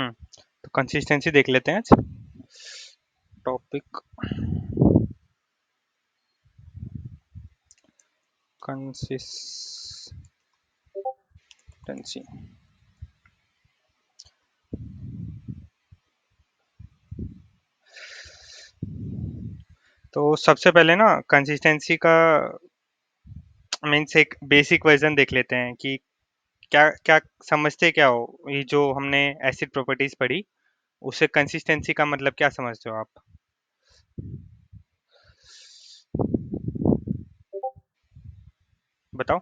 हम्म तो कंसिस्टेंसी देख लेते हैं आज। Topic consistency. तो सबसे पहले ना कंसिस्टेंसी का मीन्स एक बेसिक वर्जन देख लेते हैं कि क्या क्या समझते क्या हो। ये जो हमने एसिड प्रॉपर्टीज पढ़ी, उससे कंसिस्टेंसी का मतलब क्या समझते हो आप? बताओ।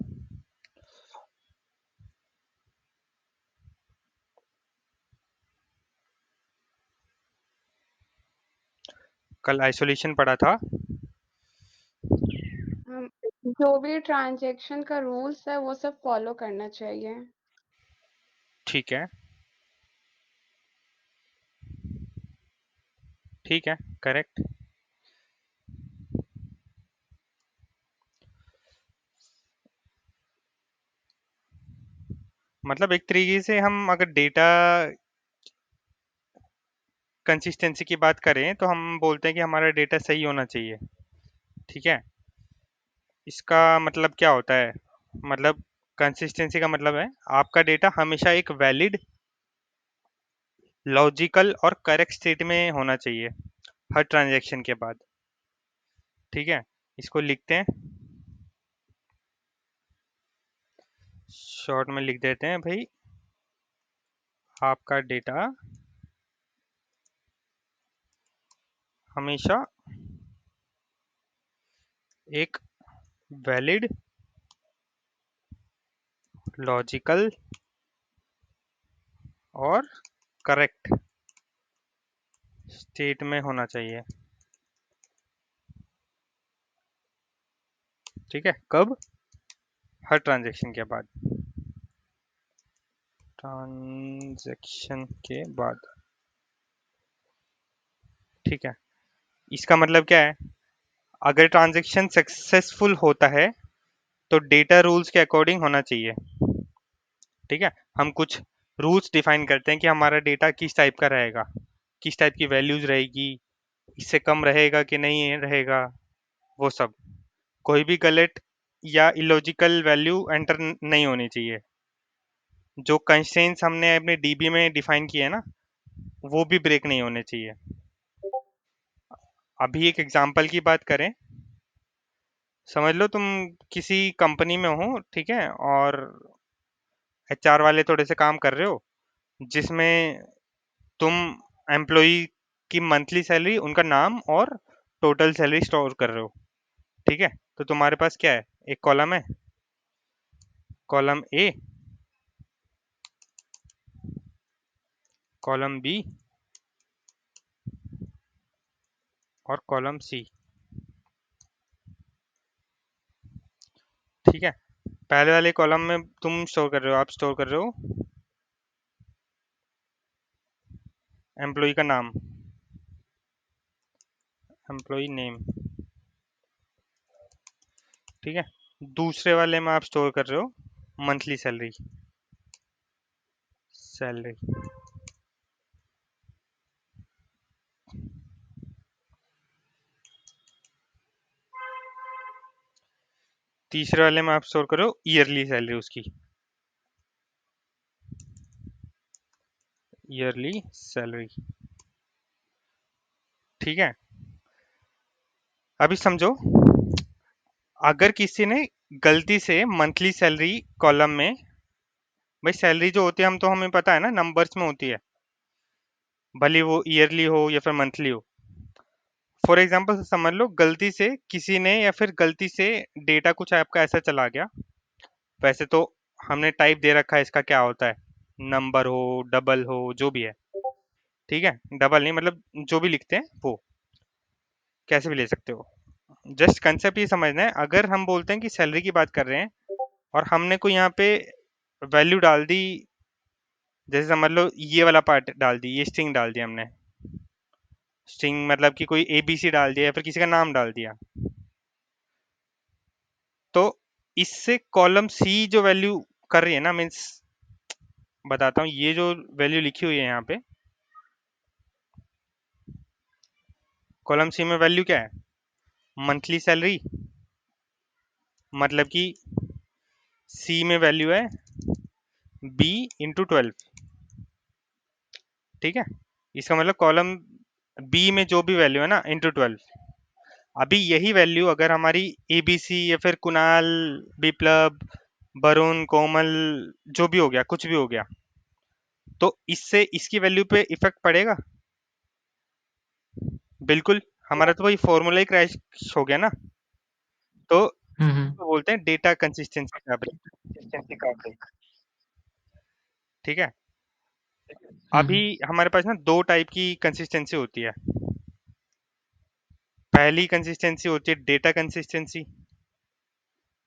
कल आइसोलेशन पढ़ा था। हम जो भी ट्रांजैक्शन का रूल्स है वो सब फॉलो करना चाहिए। ठीक है, ठीक है, करेक्ट। मतलब एक तरीके से हम अगर डेटा कंसिस्टेंसी की बात करें तो हम बोलते हैं कि हमारा डेटा सही होना चाहिए। ठीक है। इसका मतलब क्या होता है? मतलब कंसिस्टेंसी का मतलब है आपका डेटा हमेशा एक वैलिड, लॉजिकल और करेक्ट स्टेट में होना चाहिए हर ट्रांजैक्शन के बाद। ठीक है। इसको लिखते हैं, शॉर्ट में लिख देते हैं भाई। आपका डेटा हमेशा एक वैलिड, लॉजिकल और करेक्ट स्टेट में होना चाहिए। ठीक है। कब? हर ट्रांजैक्शन के बाद। ट्रांजैक्शन के बाद। ठीक है। इसका मतलब क्या है? अगर ट्रांजैक्शन सक्सेसफुल होता है तो डेटा रूल्स के अकॉर्डिंग होना चाहिए। ठीक है। हम कुछ रूल्स डिफाइन करते हैं कि हमारा डेटा किस टाइप का रहेगा, किस टाइप की वैल्यूज रहेगी, इससे कम रहेगा कि नहीं रहेगा, वो सब। कोई भी गलत या इलॉजिकल वैल्यू एंटर नहीं होनी चाहिए। जो कंस्ट्रेंट्स हमने अपने डीबी में डिफाइन किए हैं ना, वो भी ब्रेक नहीं होने चाहिए। अभी एक एग्जांपल की बात करें, समझ लो तुम किसी कंपनी में हो, ठीक है, और एचआर वाले थोड़े से काम कर रहे हो जिसमें तुम एम्प्लॉय की मंथली सैलरी, उनका नाम और टोटल सैलरी स्टोर कर रहे हो। ठीक है। तो तुम्हारे पास क्या है? एक कॉलम है, कॉलम ए, कॉलम बी और कॉलम सी। ठीक है। पहले वाले कॉलम में तुम स्टोर कर रहे हो, आप स्टोर कर रहे हो एम्प्लॉय का नाम, एम्प्लॉय नेम। ठीक है। दूसरे वाले में आप स्टोर कर रहे हो मंथली सैलरी, सैलरी। तीसरे वाले में आप स्टोर करो ईयरली सैलरी उसकी, ईयरली सैलरी। ठीक है। अभी समझो, अगर किसी ने गलती से मंथली सैलरी कॉलम में, भाई सैलरी जो होती है हम तो हमें पता है ना नंबर्स में होती है, भले वो ईयरली हो या फिर मंथली हो। फॉर एग्जांपल समझ लो गलती से किसी ने, या फिर गलती से डेटा कुछ आपका ऐसा चला गया। वैसे तो हमने टाइप दे रखा है इसका क्या होता है, नंबर हो, डबल हो, जो भी है। ठीक है। डबल नहीं मतलब जो भी लिखते हैं वो कैसे भी ले सकते हो। जस्ट कंसेप्ट ये समझना है, अगर हम बोलते हैं कि सैलरी की बात कर रहे हैं और हमने कोई यहाँ पे वैल्यू डाल दी, जैसे समझ लो ये वाला पार्ट डाल दी, ये स्ट्रिंग डाल दिया हमने। स्ट्रिंग मतलब कि कोई एबीसी डाल दिया या फिर किसी का नाम डाल दिया, तो इससे कॉलम सी जो वैल्यू कर रही है ना, मीन्स बताता हूँ, ये जो वैल्यू लिखी हुई है यहाँ पे, कॉलम सी में वैल्यू क्या है? मंथली सैलरी, मतलब कि सी में वैल्यू है बी इंटू 12। ठीक है, इसका मतलब कॉलम बी में जो भी वैल्यू है ना इंटू 12। अभी यही वैल्यू अगर हमारी एबीसी या फिर कुणाल, बिप्लब, वरुण, कोमल, जो भी हो गया, कुछ भी हो गया, तो इससे इसकी वैल्यू पे इफेक्ट पड़ेगा? बिल्कुल। हमारा तो वही फॉर्मूला ही क्रैश हो गया ना। तो हम्म। इसको बोलते हैं डेटा कंसिस्टेंसी का ब्रेक। ठीक है, अभी हम्म। हमारे पास ना दो टाइप की कंसिस्टेंसी होती है। पहली कंसिस्टेंसी होती है डेटा कंसिस्टेंसी,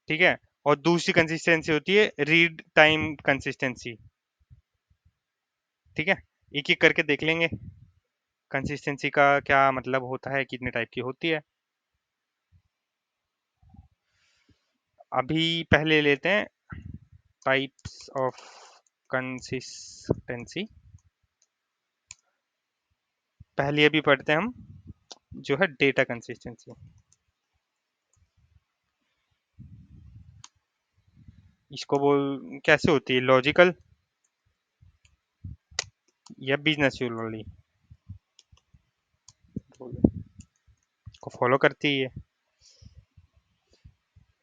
ठीक है, और दूसरी कंसिस्टेंसी होती है रीड टाइम कंसिस्टेंसी। ठीक है, एक एक करके देख लेंगे कंसिस्टेंसी का क्या मतलब होता है, कितने टाइप की होती है। अभी पहले लेते हैं टाइप्स ऑफ कंसिस्टेंसी। पहले अभी पढ़ते हैं हम जो है डेटा कंसिस्टेंसी। इसको बोल कैसे होती है, लॉजिकल या बिजनेस यूजली को फॉलो करती है।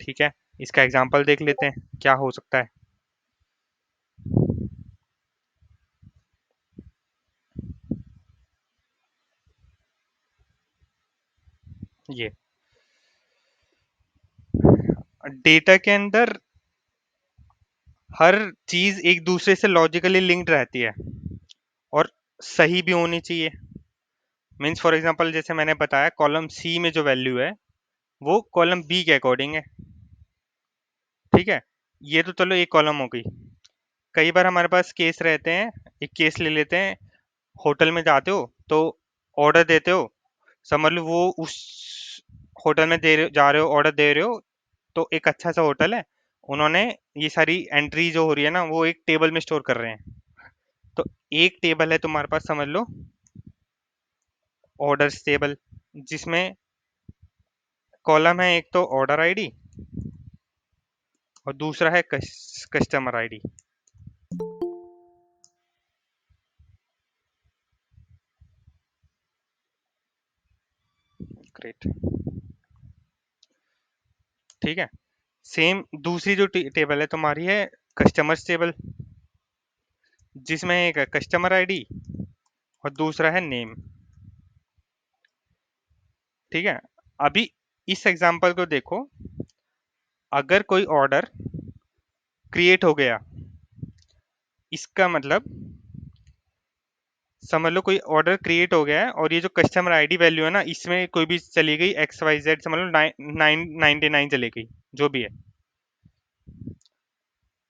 ठीक है, इसका एग्जांपल देख लेते हैं क्या हो सकता है। ये डेटा के अंदर हर चीज एक दूसरे से लॉजिकली लिंक्ड रहती है और सही भी होनी चाहिए। मीन्स फॉर एग्जांपल जैसे मैंने बताया कॉलम सी में जो वैल्यू है वो कॉलम बी के अकॉर्डिंग है। ठीक है, ये तो चलो एक कॉलम हो गई। कई बार हमारे पास केस रहते हैं, एक केस ले लेते हैं। होटल में जाते हो तो ऑर्डर देते हो, समझ लो वो उस होटल में जा रहे हो, ऑर्डर दे रहे हो, तो एक अच्छा सा होटल है, उन्होंने ये सारी एंट्री जो हो रही है ना वो एक टेबल में स्टोर कर रहे हैं। तो एक टेबल है तुम्हारे पास, समझ लो ऑर्डर्स टेबल, जिसमें कॉलम है एक तो ऑर्डर आईडी और दूसरा है कस्टमर आईडी। ग्रेट। ठीक है, सेम दूसरी जो टेबल है तुम्हारी है कस्टमर्स टेबल, जिसमें एक है कस्टमर आईडी और दूसरा है नेम। ठीक है, अभी इस एग्जांपल को देखो, अगर कोई ऑर्डर क्रिएट हो गया, इसका मतलब समझ लो कोई ऑर्डर क्रिएट हो गया है और ये जो कस्टमर आईडी वैल्यू है ना इसमें कोई भी चली गई एक्स वाई जेड, समझ लो 999 चली गई, जो भी है।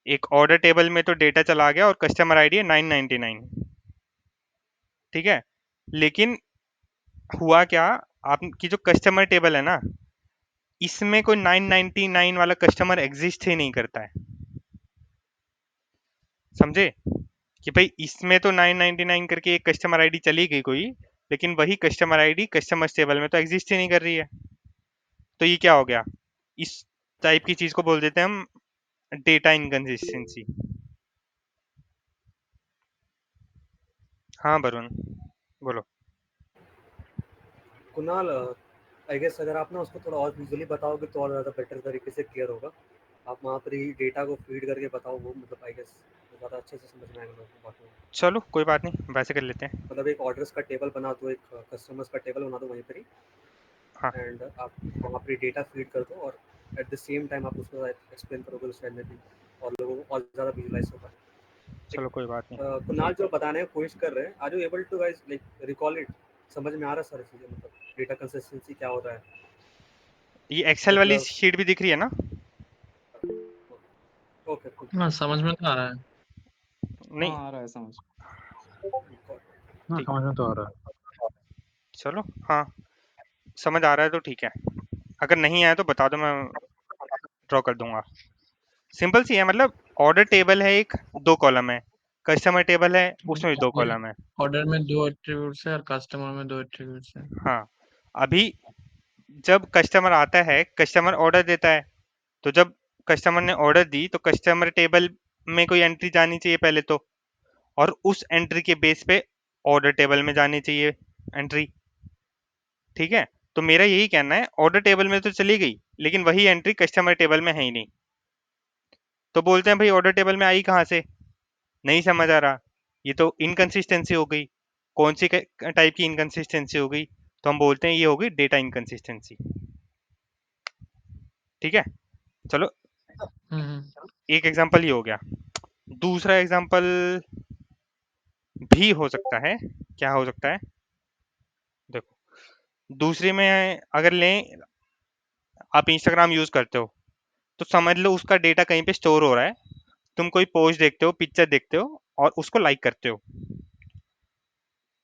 एक ऑर्डर टेबल में तो डेटा चला गया और कस्टमर आईडी है 999। ठीक है, लेकिन हुआ क्या, आपकी जो कस्टमर टेबल है ना इसमें कोई 999 वाला कस्टमर एग्जिस्ट ही नहीं करता है। समझे कि भाई इसमें तो 999 करके एक कस्टमर आईडी चली गई कोई, लेकिन वही कस्टमर आईडी कस्टमर टेबल में तो एग्जिस्ट ही नहीं कर रही है। तो ये क्या हो गया, इस टाइप की चीज को बोल देते हैं हम डेटा इनकंसिस्टेंसी। हाँ वरुण बोलो। कुणाल, आई गेस अगर आप ना उसको थोड़ा और विजुअली बताओगे तो और ज़्यादा बेटर तरीके से क्लियर होगा। आप वहाँ पर ही डेटा को फीड करके बताओ, वो मतलब आई गेस ज़्यादा अच्छे से समझ में आएगा लोगों को बाकी। चलो कोई बात नहीं, वैसे कर लेते हैं। मतलब एक ऑर्डर्स का टेबल बना दो, एक कस्टमर्स का टेबल बना दो वहीं पर ही, हाँ एंड आप वहाँ पर डेटा फीड कर दो और एट द सेम टाइम आप उसको एक्सप्लेन करोगे उस टाइम में भी, और लोगों को और ज़्यादा विजुलाइज होगा। एक चलो कोई बात नहीं। कुणाल जो बताने की कोशिश कर रहे हैं, are you able to guys like recall it? समझ में आ रहा है सारी चीज़ें, मतलब डेटा कंसिस्टेंसी क्या हो रहा है ये एक्सेल वाली मतलब? शीट भी दिख रही है ना? ओके कुल। हाँ समझ में तो आ रहा है। नहीं, हाँ आ रहा है समझ। हाँ ठीक, समझ में तो आ रहा है। चलो हाँ, समझ आ रहा है तो ठीक है। अगर नहीं आया तो बता दो, मैं ड्रॉ कर दूंगा। सिंपल सी है, मतलब ऑर्डर टेबल है एक, दो कॉलम है, कस्टमर टेबल है उसमें भी दो कॉलम है। ऑर्डर में दो एट्रीब्यूट्स है और कस्टमर में दो एट्रीब्यूट्स है। हाँ, अभी जब कस्टमर आता है, कस्टमर ऑर्डर देता है, तो जब कस्टमर ने ऑर्डर दी तो कस्टमर टेबल में कोई एंट्री जानी चाहिए पहले तो, और उस एंट्री के बेस पे ऑर्डर टेबल में जानी चाहिए एंट्री। ठीक है, तो मेरा यही कहना है, ऑर्डर टेबल में तो चली गई लेकिन वही एंट्री कस्टमर टेबल में है ही नहीं। तो बोलते हैं भाई ऑर्डर टेबल में आई कहाँ से, नहीं समझ आ रहा, ये तो इनकंसिस्टेंसी हो गई। कौन सी टाइप की इनकंसिस्टेंसी हो गई? तो हम बोलते हैं ये हो गई डेटा इनकंसिस्टेंसी। ठीक है, चलो एक एग्जांपल ये हो गया। दूसरा एग्जांपल भी हो सकता है। क्या हो सकता है? देखो, दूसरी में अगर लें, आप इंस्टाग्राम यूज करते हो तो समझ लो उसका डेटा कहीं पे स्टोर हो रहा है। तुम कोई पोस्ट देखते हो, पिक्चर देखते हो और उसको लाइक करते हो।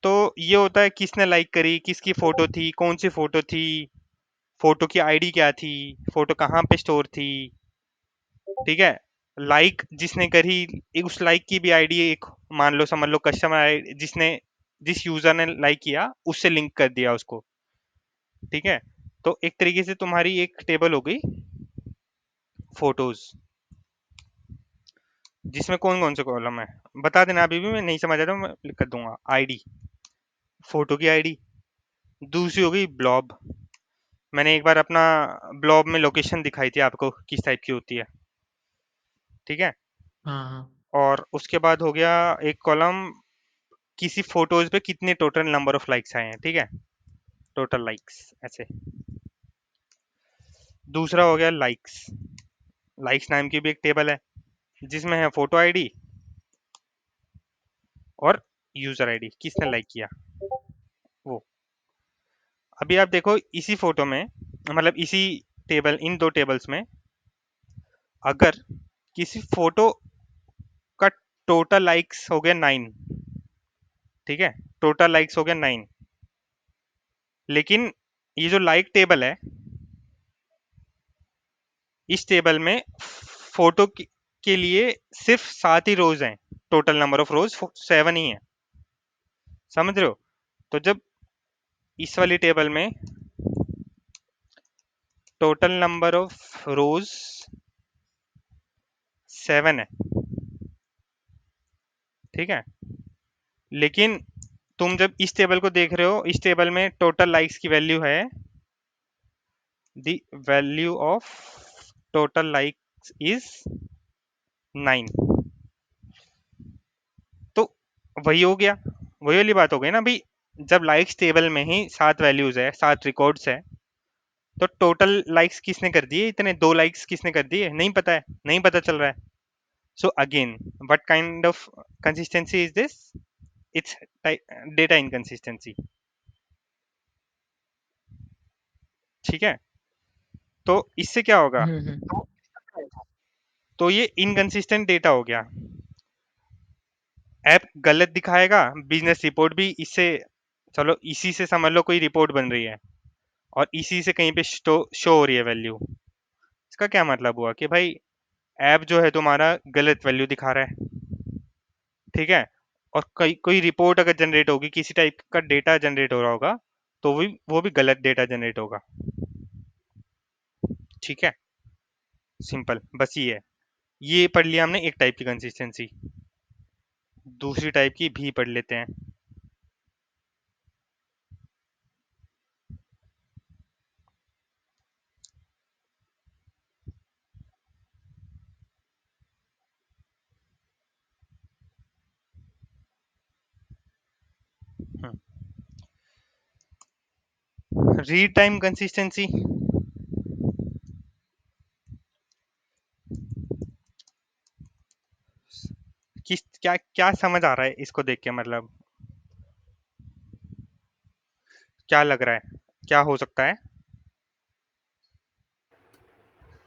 तो ये होता है किसने लाइक करी, किसकी फोटो थी, कौन सी फोटो थी, फोटो की आईडी क्या थी, फोटो कहाँ पे स्टोर थी। ठीक है, लाइक जिसने करी, उस लाइक की भी आईडी एक, मान लो समझ लो कस्टमर आईडी, जिसने जिस यूजर ने लाइक किया उससे लिंक कर दिया उसको। ठीक है, तो एक तरीके से तुम्हारी एक टेबल हो गई फोटोज, जिसमें कौन कौन से कॉलम है बता देना। अभी भी मैं नहीं समझ रहा, मैं लिख कर दूंगा। आईडी, फोटो की आईडी। दूसरी हो गई ब्लॉब। मैंने एक बार अपना ब्लॉब में लोकेशन दिखाई थी आपको किस टाइप की होती है। ठीक है, हाँ हाँ और उसके बाद हो गया एक कॉलम, किसी फोटोज पे कितने टोटल नंबर ऑफ लाइक्स आए हैं। ठीक है, टोटल लाइक्स ऐसे। दूसरा हो गया लाइक्स। लाइक्स नाम की भी एक टेबल है जिसमें है फोटो आईडी और यूजर आईडी, किसने लाइक किया वो। अभी आप देखो इसी फोटो में, मतलब इसी टेबल, इन दो टेबल्स में अगर किसी फोटो का टोटल लाइक्स हो गया 9। ठीक है, टोटल लाइक्स हो गया 9, लेकिन ये जो लाइक टेबल है, इस टेबल में फोटो के लिए सिर्फ 7 ही रोज हैं। टोटल नंबर ऑफ रोज 7 ही है, समझ रहे हो? तो जब इस वाली टेबल में टोटल नंबर ऑफ रोज 7 है, ठीक है, लेकिन तुम जब इस टेबल को देख रहे हो, इस टेबल में टोटल लाइक्स की वैल्यू है, the value of total likes is 9। तो वही हो गया, वही वाली बात हो गई ना भाई। जब लाइक्स टेबल में ही 7 वैल्यूज है, 7 रिकॉर्ड्स है, तो टोटल लाइक्स किसने कर दिए इतने, 2 लाइक्स किसने कर दिए, नहीं पता है, नहीं पता चल रहा है। So again, what kind of consistency is this? It's data inconsistency. ठीक है, तो इससे क्या होगा? हम्म तो ये इनकंसिस्टेंट डेटा हो गया। ऐप गलत दिखाएगा, बिजनेस रिपोर्ट भी इससे, चलो इसी से समझ लो कोई रिपोर्ट बन रही है और इसी से कहीं पे शो हो रही है वैल्यू। इसका क्या मतलब हुआ कि भाई ऐप जो है तुम्हारा गलत वैल्यू दिखा रहा है। ठीक है, और कोई रिपोर्ट अगर जनरेट होगी, किसी टाइप का डेटा जनरेट हो रहा होगा, तो वो भी गलत डेटा जनरेट होगा। ठीक है, सिंपल बस ये है। ये पढ़ लिया हमने एक टाइप की कंसिस्टेंसी। दूसरी टाइप की भी पढ़ लेते हैं। Read time consistency. किस क्या क्या समझ आ रहा है इसको देख के, मतलब क्या लग रहा है, क्या हो सकता है?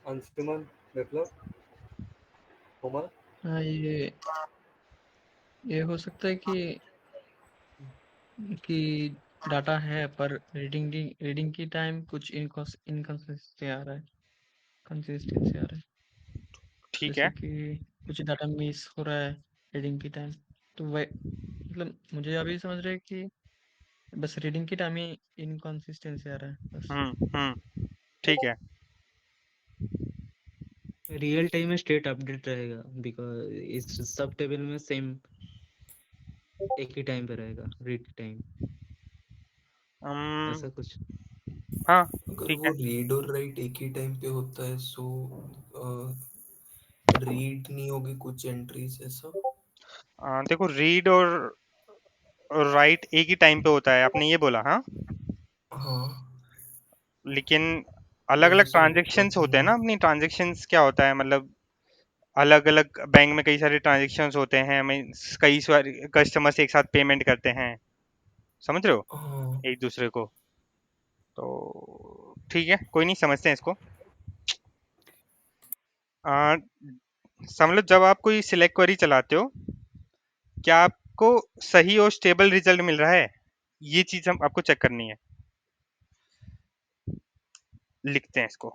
अंशुमन, विप्लव, कोमल। हाँ ये हो सकता है कि डाटा है पर रीडिंग की टाइम कुछ इनकंसिस्टेंसी आ रहा है, कंसिस्टेंसी आ रहा है। ठीक जैसे है, कि कुछ डाटा मिस हो रहा है रीडिंग की टाइम। तो वह मतलब मुझे अभी समझ रहे हैं कि बस रीडिंग के टाइम ही इनकंसिस्टेंसी आ रहा है बस। ठीक है। रियल टाइम में स्टेट अपडेट रहेगा बिकॉज इस सब टेबल में सेम एक ही टाइम पे रहेगा रीड टाइम, अम, ऐसा कुछ। हाँ अगर ठीक वो है। रीड और राइट एक ही टाइम पे होता है सो रीड नहीं होगी कुछ एंट्रीज ऐसा। देखो रीड और राइट एक ही टाइम पे होता है, आपने ये बोला हाँ, हाँ लेकिन अलग वही अलग सोचा ट्रांजेक्शन्स था होते हैं मैं। ना। अपनी ट्रांजेक्शन्स क्या होता है मतलब, अलग अलग बैंक में कई सारे ट्रांजेक्शन्स होते हैं, मीन्स कई सारे कस्टमर्स एक साथ पेमेंट करते हैं, समझ रहे हो, हाँ एक दूसरे को। तो ठीक है, कोई नहीं, समझते हैं इसको। आ, समझ लो जब आप कोई सिलेक्ट क्वेरी चलाते हो, क्या आपको सही और स्टेबल रिजल्ट मिल रहा है, ये चीज हम आपको चेक करनी है। लिखते हैं इसको।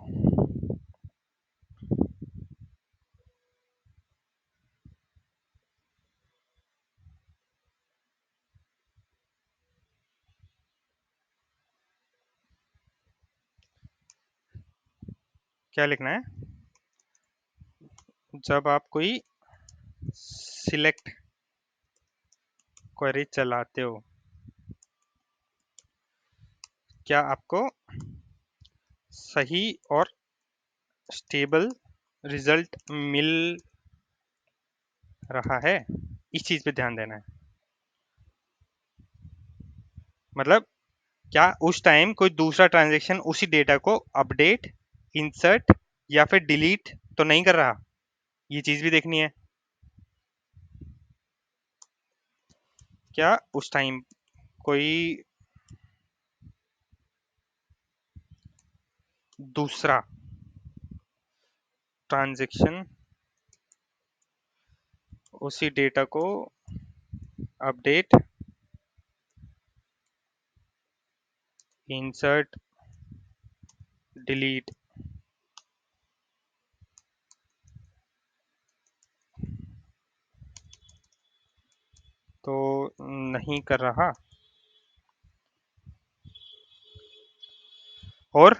क्या लिखना है, जब आप कोई सिलेक्ट क्वेरी चलाते हो, क्या आपको सही और स्टेबल रिजल्ट मिल रहा है, इस चीज पे ध्यान देना है। मतलब क्या उस टाइम कोई दूसरा ट्रांजैक्शन उसी डेटा को अपडेट, इंसर्ट या फिर डिलीट तो नहीं कर रहा, ये चीज भी देखनी है। क्या उस टाइम कोई दूसरा ट्रांजैक्शन उसी डेटा को अपडेट, इंसर्ट, डिलीट तो नहीं कर रहा, और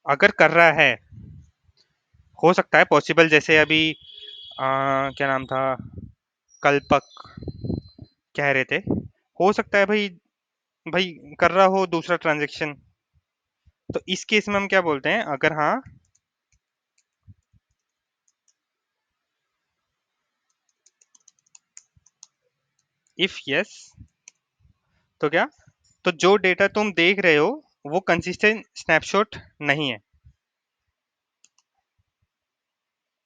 अगर कर रहा है, हो सकता है पॉसिबल, जैसे अभी क्या नाम था, कल्पक कह रहे थे, हो सकता है भाई, भाई कर रहा हो दूसरा ट्रांजैक्शन। तो इस केस में हम क्या बोलते हैं, अगर हाँ, इफ यस, तो क्या, तो जो डेटा तुम देख रहे हो वो कंसिस्टेंट स्नैपशॉट नहीं है।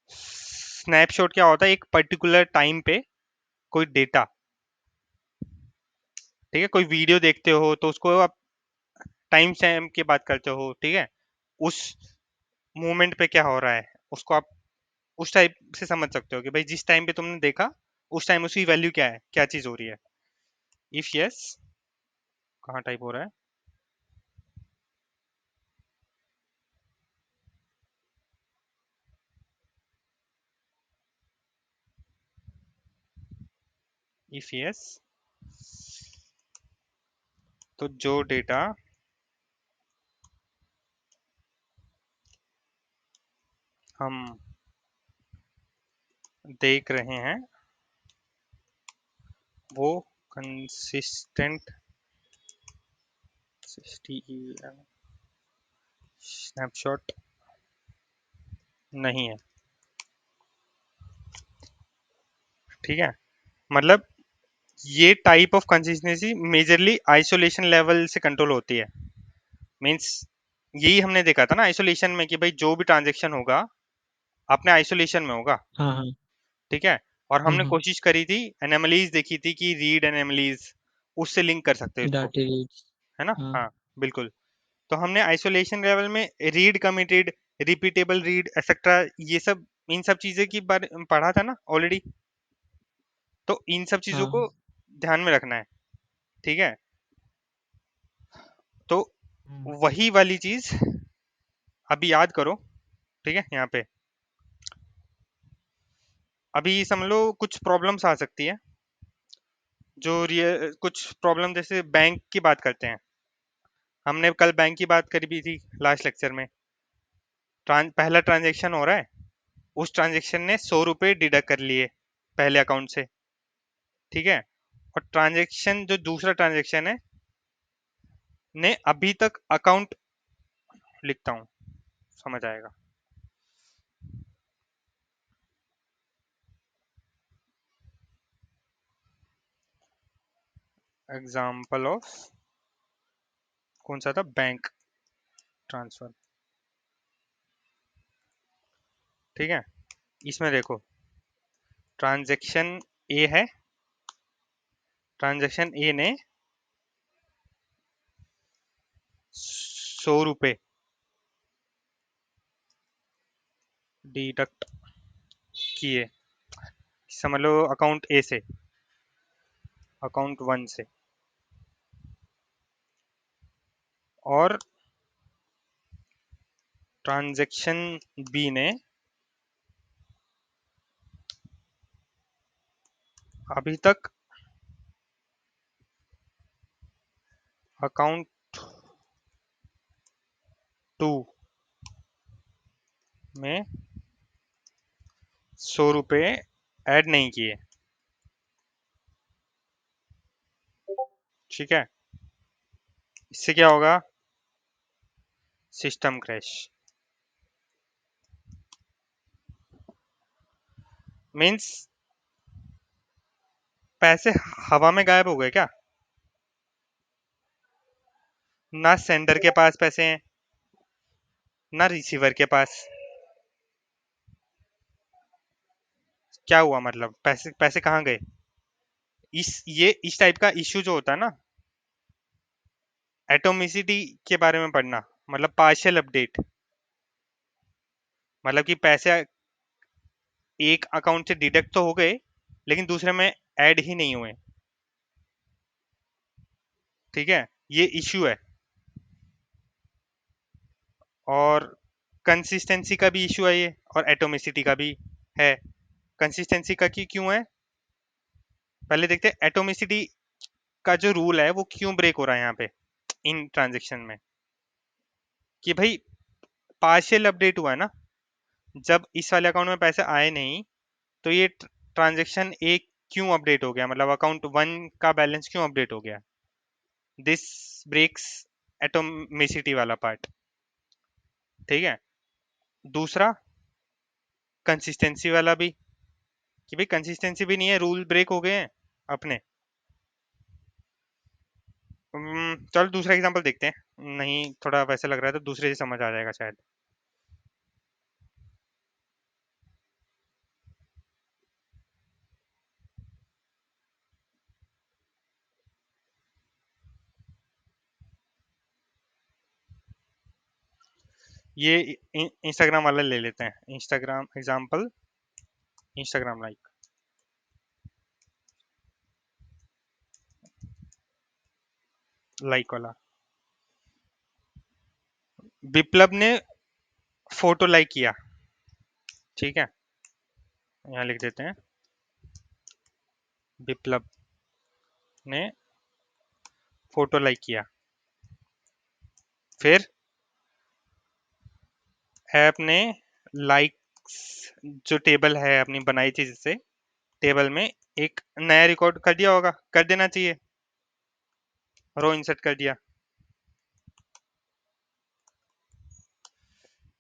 स्नैपशॉट क्या होता है, एक पर्टिकुलर टाइम पे कोई डेटा, ठीक है, कोई वीडियो देखते हो तो उसको आप टाइम स्टैम्प की बात करते हो, ठीक है, उस मोमेंट पे क्या हो रहा है उसको आप उस टाइप से समझ सकते हो कि भाई जिस टाइम पे तुमने देखा उस टाइम उसकी वैल्यू क्या है, क्या चीज हो रही है। इफ यस, कहाँ टाइप हो रहा है, इफ यस, तो जो डेटा हम देख रहे हैं वो कंसिस्टेंट स्नैपशॉट नहीं है, ठीक है। मतलब ये type of consistency majorly isolation level से कंट्रोल होती है। मींस यही हमने देखा था ना आइसोलेशन में कि भाई जो भी ट्रांजैक्शन होगा अपने आइसोलेशन में होगा, हाँ हाँ। ठीक है। और हमने हम्म। कोशिश करी थी, एनोमलीज देखी थी कि रीड एनोमलीज उससे लिंक कर सकते हैं इसको, डाटा रीड्स। है ना, हाँ हाँ बिल्कुल। तो हमने आइसोलेशन लेवल में read committed, repeatable read etcetera, ये सब, इन सब चीजें की बारे पढ़ा था ना ऑलरेडी। तो इन सब चीजों को हाँ। ध्यान में रखना है, ठीक है। तो हम्म। वही वाली चीज अभी याद करो, ठीक है। यहाँ पे अभी समझ लो कुछ प्रॉब्लम्स आ सकती है, जो कुछ प्रॉब्लम जैसे बैंक की बात करते हैं, हमने कल बैंक की बात करी भी थी लास्ट लेक्चर में। पहला ट्रांजेक्शन हो रहा है, उस ट्रांजेक्शन ने 100 रुपये डिडक्ट कर लिए पहले अकाउंट से, ठीक है। और ट्रांजेक्शन जो दूसरा ट्रांजेक्शन है ने अभी तक अकाउंट, लिखता हूँ समझ आएगा। एग्जाम्पल ऑफ कौन सा था, बैंक ट्रांसफर, ठीक है। इसमें देखो ट्रांजैक्शन ए है, ट्रांजैक्शन ए ने 100 रुपये डिडक्ट किए, समझ लो अकाउंट ए से, अकाउंट 1 से। और ट्रांजैक्शन बी ने अभी तक अकाउंट 2 में 100 रुपये ऐड नहीं किए, ठीक है। इससे क्या होगा, सिस्टम क्रैश। मीन्स पैसे हवा में गायब हो गए क्या, ना सेंडर के पास पैसे हैं ना रिसीवर के पास। क्या हुआ, मतलब पैसे पैसे कहाँ गए। इस टाइप का इश्यू जो होता है ना, एटोमिसिटी के बारे में पढ़ना, मतलब पार्शियल अपडेट, मतलब कि पैसे एक अकाउंट से डिडक्ट तो हो गए लेकिन दूसरे में ऐड ही नहीं हुए, ठीक है। ये इश्यू है। और कंसिस्टेंसी का भी इश्यू है ये, और एटोमिसिटी का भी है। कंसिस्टेंसी का की क्यों है, पहले देखते हैं एटोमिसिटी का जो रूल है वो क्यों ब्रेक हो रहा है यहाँ पे इन ट्रांजेक्शन में। कि भाई पार्शियल अपडेट हुआ है ना, जब इस वाले अकाउंट में पैसे आए नहीं तो ये ट्रांजेक्शन एक क्यों अपडेट हो गया, मतलब अकाउंट 1 का बैलेंस क्यों अपडेट हो गया। दिस ब्रेक्स एटोमिसिटी वाला पार्ट, ठीक है। दूसरा कंसिस्टेंसी वाला भी, कि भाई कंसिस्टेंसी भी नहीं है, रूल ब्रेक हो गए हैं अपने। चलो दूसरा एग्जांपल देखते हैं, नहीं थोड़ा वैसे लग रहा है तो दूसरे से समझ आ जाएगा शायद। ये इंस्टाग्राम वाला ले लेते हैं, इंस्टाग्राम एग्जांपल, इंस्टाग्राम लाइक वाला। विप्लव ने फोटो लाइक किया, ठीक है। यहाँ लिख देते हैं विप्लव ने फोटो लाइक किया। फिर ऐप ने लाइक्स जो टेबल है अपनी बनाई थी, जिससे टेबल में एक नया रिकॉर्ड कर दिया होगा, कर देना चाहिए, रो इंसर्ट कर दिया।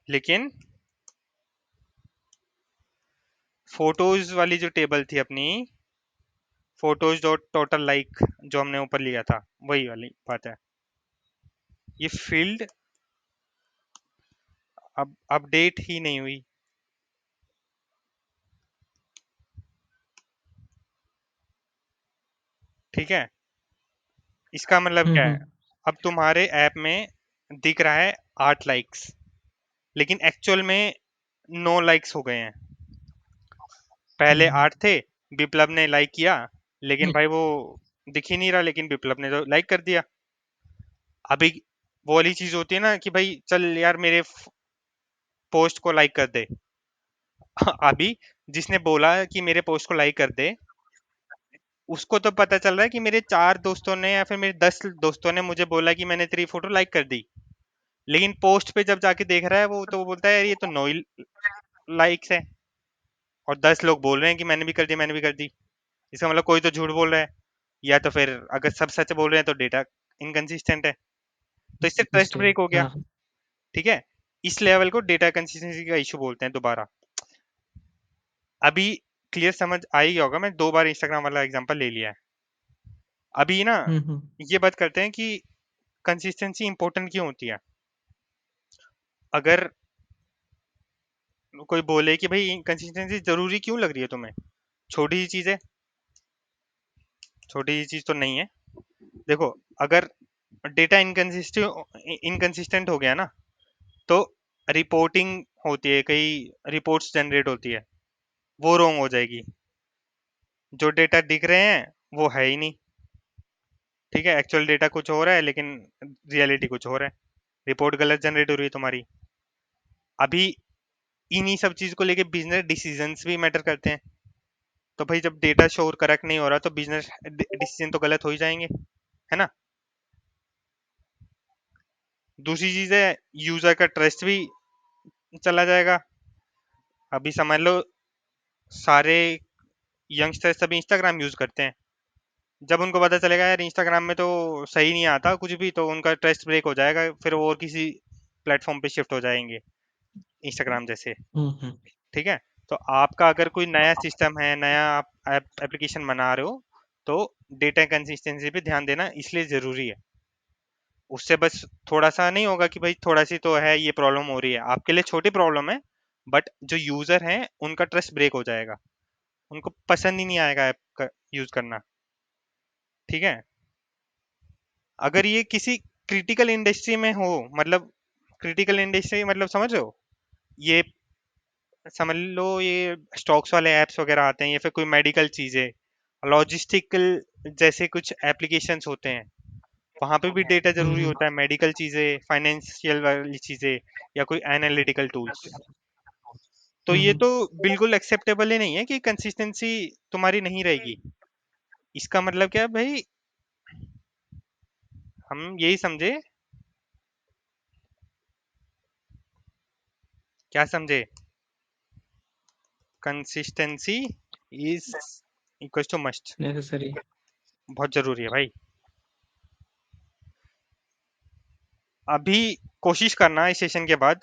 लेकिन फोटोज वाली जो टेबल थी अपनी, फोटोज डॉट टोटल लाइक जो हमने ऊपर लिया था, वही वाली बात है। ये फील्ड अब अपडेट ही नहीं हुई, ठीक है। इसका मतलब क्या है, हम्म। अब तुम्हारे ऐप में दिख रहा है 8 लाइक्स, लेकिन एक्चुअल में 9 लाइक्स हो गए हैं। पहले हम्म। 8 थे, विप्लव ने लाइक किया, लेकिन हम्म। भाई वो दिख ही नहीं रहा, लेकिन विप्लव ने तो लाइक कर दिया। अभी वो वाली चीज होती है ना कि भाई चल यार मेरे पोस्ट को लाइक कर दे। अभी जिसने बोला कि मेरे पोस्ट को लाइक कर दे, उसको तो पता चल रहा है कि मेरे 4 दोस्तों ने या फिर मेरे 10 दोस्तों ने मुझे बोला कि मैंने तेरी फोटो लाइक कर दी, लेकिन पोस्ट पे जब जाके देख रहा है वो बोलता है यार ये तो 9 ही लाइक्स है और 10 लोग बोल रहे हैं कि मैंने भी कर दी, मैंने भी कर दी। इसका मतलब कोई तो झूठ बोल रहा है, या तो फिर अगर सब सच बोल रहे हैं तो डेटा इनकंसिस्टेंट है, तो इससे ट्रस्ट Consistent, ब्रेक हो गया। हाँ ठीक है, इस लेवल को डेटा कंसिस्टेंसी का इशू बोलते हैं दोबारा। अभी क्लियर समझ आई होगा, मैं 2 बार इंस्टाग्राम वाला एग्जांपल ले लिया है। अभी ना हम्म ये बात करते हैं कि कंसिस्टेंसी इंपॉर्टेंट क्यों होती है। अगर कोई बोले कि भाई कंसिस्टेंसी जरूरी क्यों लग रही है तुम्हें, छोटी सी चीज है, छोटी सी चीज तो नहीं है। देखो, अगर डेटा इनकंसिस्टेंट हो गया ना, तो रिपोर्टिंग होती है, कई रिपोर्ट्स जनरेट होती है, वो रॉन्ग हो जाएगी। जो डेटा दिख रहे हैं वो है ही नहीं। ठीक है, एक्चुअल डेटा कुछ हो रहा है लेकिन रियलिटी कुछ हो रहा है, रिपोर्ट गलत जनरेट हो रही है तुम्हारी। अभी इन्हीं सब चीज को लेके बिजनेस डिसीजंस भी मैटर करते हैं। तो भाई जब डेटा शोर करेक्ट नहीं हो रहा तो बिजनेस डिसीजन तो गलत हो ही जाएंगे, है ना। दूसरी चीज है, यूजर का ट्रस्ट भी चला जाएगा। अभी समझ लो सारे यंगस्टर सभी इंस्टाग्राम यूज करते हैं, जब उनको पता चलेगा यार इंस्टाग्राम में तो सही नहीं आता कुछ भी, तो उनका ट्रस्ट ब्रेक हो जाएगा, फिर वो और किसी प्लेटफॉर्म पे शिफ्ट हो जाएंगे इंस्टाग्राम जैसे। हम्म ठीक है, तो आपका अगर कोई नया सिस्टम है, नया आप एप्लीकेशन बना रहे हो, तो डेटा कंसिस्टेंसी पे ध्यान देना इसलिए जरूरी है। उससे बस थोड़ा सा नहीं होगा कि भाई थोड़ा सी तो है ये प्रॉब्लम हो रही है, आपके लिए छोटी प्रॉब्लम है, बट जो यूजर हैं उनका ट्रस्ट ब्रेक हो जाएगा, उनको पसंद ही नहीं आएगा ऐप का यूज करना। ठीक है, अगर ये किसी क्रिटिकल इंडस्ट्री में हो, मतलब क्रिटिकल इंडस्ट्री मतलब समझ रहे हो, ये समझ लो ये स्टॉक्स वाले एप्स वगैरह आते हैं, या फिर कोई मेडिकल चीजें, लॉजिस्टिकल जैसे कुछ एप्लीकेशंस होते हैं, वहां पे भी डेटा जरूरी हम्म होता है, मेडिकल चीजें, फाइनेंशियल वाली चीजें, या कोई एनालिटिकल टूल्स। तो ये हम्म तो बिल्कुल एक्सेप्टेबल ही नहीं है कि कंसिस्टेंसी तुम्हारी नहीं रहेगी। इसका मतलब क्या है भाई, हम यही समझे, क्या समझे, consistency is equal to must, necessary. बहुत जरूरी है भाई। अभी कोशिश करना इस सेशन के बाद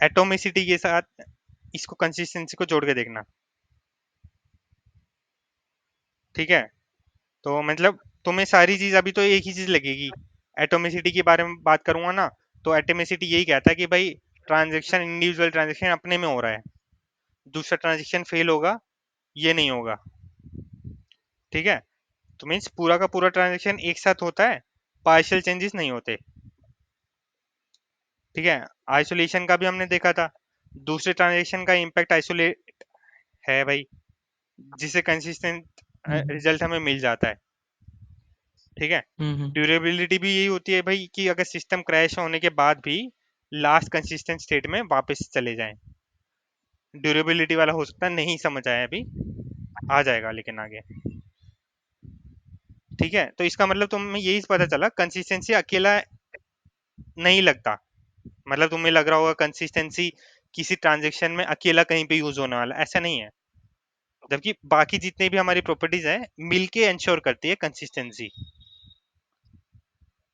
एटोमिसिटी के साथ इसको कंसिस्टेंसी को जोड़ के देखना। ठीक है, तो मतलब तुम्हें सारी चीज अभी तो एक ही चीज लगेगी। एटोमिसिटी के बारे में बात करूंगा ना, तो एटोमिसिटी यही कहता है कि भाई ट्रांजेक्शन, इंडिविजुअल ट्रांजेक्शन अपने में हो रहा है, दूसरा ट्रांजेक्शन फेल होगा, ये नहीं होगा। ठीक है, तो मीन्स पूरा का पूरा ट्रांजेक्शन एक साथ होता है, पार्शियल चेंजेस नहीं होते। ठीक है, आइसोलेशन का भी हमने देखा था, दूसरे ट्रांजेक्शन का इम्पैक्ट आइसोलेट है भाई, जिससे कंसिस्टेंट हम्म रिजल्ट हमें मिल जाता है। ठीक है, हम्म ड्यूरेबिलिटी भी यही होती है भाई कि अगर सिस्टम क्रैश होने के बाद भी लास्ट कंसिस्टेंट स्टेट में वापस चले जाएं। ड्यूरेबिलिटी वाला हो सकता है नहीं समझ आया अभी, आ जाएगा लेकिन आगे। ठीक है, तो इसका मतलब तुम्हें यही पता चला कंसिस्टेंसी अकेला नहीं लगता, मतलब तुम्हें लग रहा होगा कंसिस्टेंसी किसी ट्रांजेक्शन में अकेला कहीं पे यूज होने वाला, ऐसा नहीं है। जबकि बाकी जितने भी हमारी प्रॉपर्टीज हैं मिलके इंश्योर करती है कंसिस्टेंसी।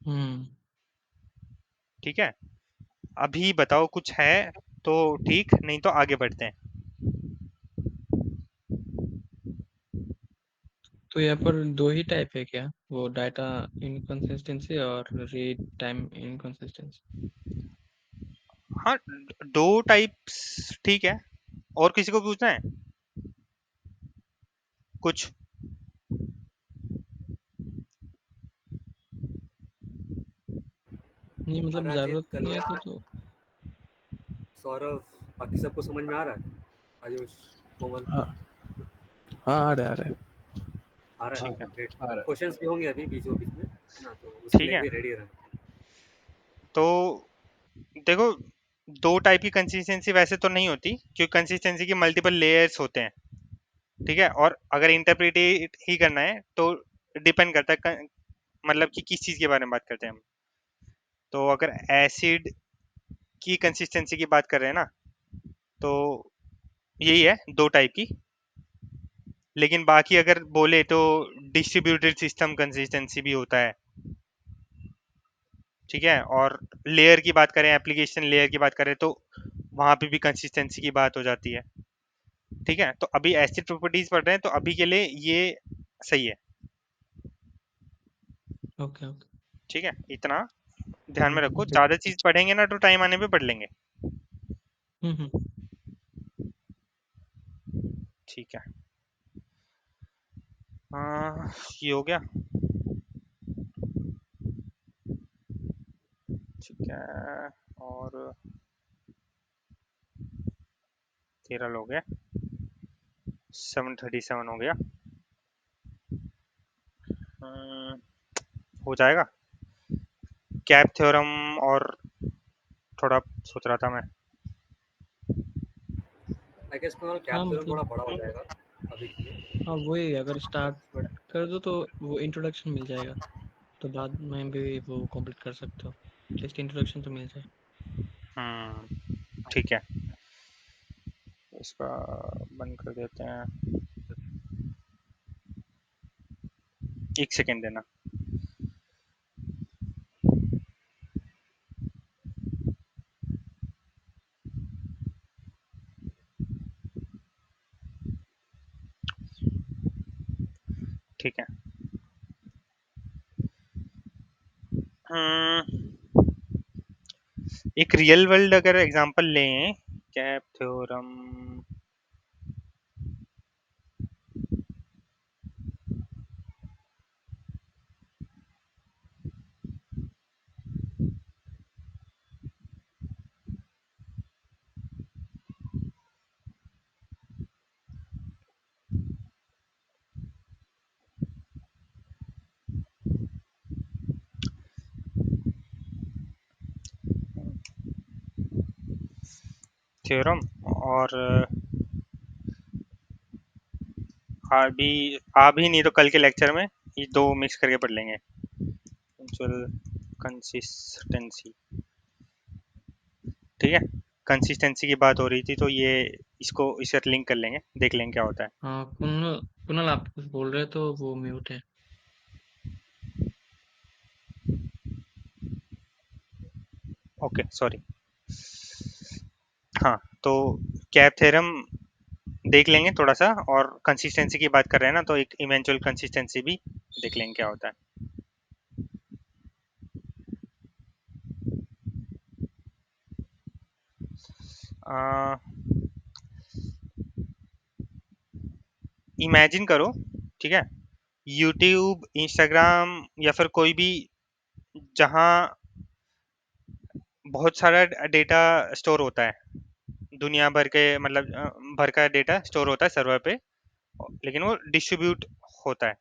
हम्म। ठीक है, अभी बताओ कुछ है तो ठीक, नहीं तो आगे बढ़ते हैं। तो यहाँ पर दो ही टाइप है क्या, वो डाटा इनकंसिस्टेंसी और रीड टाइम इनकंसिस्टेंसी? हाँ, दो टाइप्स ठीक है, और किसी को पूछना है कुछ। नहीं मतलब अराजीत, जरूरत नहीं है तो सौरभ, बाकी सबको समझ में आ रहा है? आयुष, कोमल, हाँ हाँ आ रहा है आ रहा है। आ रहा ठीक है, है? ग्रेट। आ रहा क्वेश्चंस भी होंगे अभी बीचों बीच में, है ना, तो उसके ठीक लिए है, भी रेडी रहें। तो देखो, दो टाइप की कंसिस्टेंसी वैसे तो नहीं होती, क्योंकि कंसिस्टेंसी के मल्टीपल लेयर्स होते हैं। ठीक है, और अगर इंटरप्रिटेट ही करना है तो डिपेंड करता है मतलब कि किस चीज़ के बारे में बात करते हैं हम। तो अगर एसिड की कंसिस्टेंसी की बात कर रहे हैं ना, तो यही है 2 टाइप की। लेकिन बाकी अगर बोले तो डिस्ट्रीब्यूटेड सिस्टम कंसिस्टेंसी भी होता है, ठीक है। और लेयर की बात करें, एप्लीकेशन लेयर की बात करें, तो वहाँ पे भी कंसिस्टेंसी की बात हो जाती है, ठीक है। तो अभी एसिड प्रॉपर्टीज पढ़ रहे हैं, तो अभी के लिए ये सही है, ओके ओके। ठीक है। इतना ध्यान में रखो, हम्म ज़्यादा चीज़ पढ़ेंगे ना तो टाइम आने पे पढ़ लेंगे, हम्म। ठीक है। ये हो गया, ठीक है। और 13 हो गया, 737 हो गया। हम्म, हो जाएगा। कैप थ्योरम और थोड़ा सोच रहा था मैं। आई गेस कुणाल हाँ कैप थ्योरम थोड़ा मतलब बड़ा हो जाएगा अभी के लिए, हाँ वही, अगर स्टार्ट बट कर दो तो वो इंट्रोडक्शन मिल जाएगा, तो बाद में भी वो कंप्लीट कर सकते हो, जस्ट इंट्रोडक्शन तो मिल जाए। ठीक है, इसका बंद कर देते हैं, 1 सेकेंड देना। ठीक है। एक रियल वर्ल्ड अगर एग्जांपल लें, कैप थ्योरम, थ्योरम और अभी अभी नहीं तो कल के लेक्चर में ये दो मिक्स करके पढ़ लेंगे। कंसिस्टेंसी, ठीक है। कंसिस्टेंसी की बात हो रही थी, तो ये इसको इससे लिंक कर लेंगे, देख लेंगे क्या होता है। हाँ कुणाल, कुणाल आप कुछ बोल रहे तो वो म्यूट है। Okay sorry. हाँ, तो कैप थ्योरम देख लेंगे थोड़ा सा, और कंसिस्टेंसी की बात कर रहे हैं ना, तो एक इवेंचुअल कंसिस्टेंसी भी देख लेंगे क्या होता है। इमेजिन करो, ठीक है, यूट्यूब, इंस्टाग्राम या फिर कोई भी जहाँ बहुत सारा डेटा स्टोर होता है, दुनिया भर के मतलब भर का डेटा स्टोर होता है सर्वर पे, लेकिन वो डिस्ट्रीब्यूट होता है।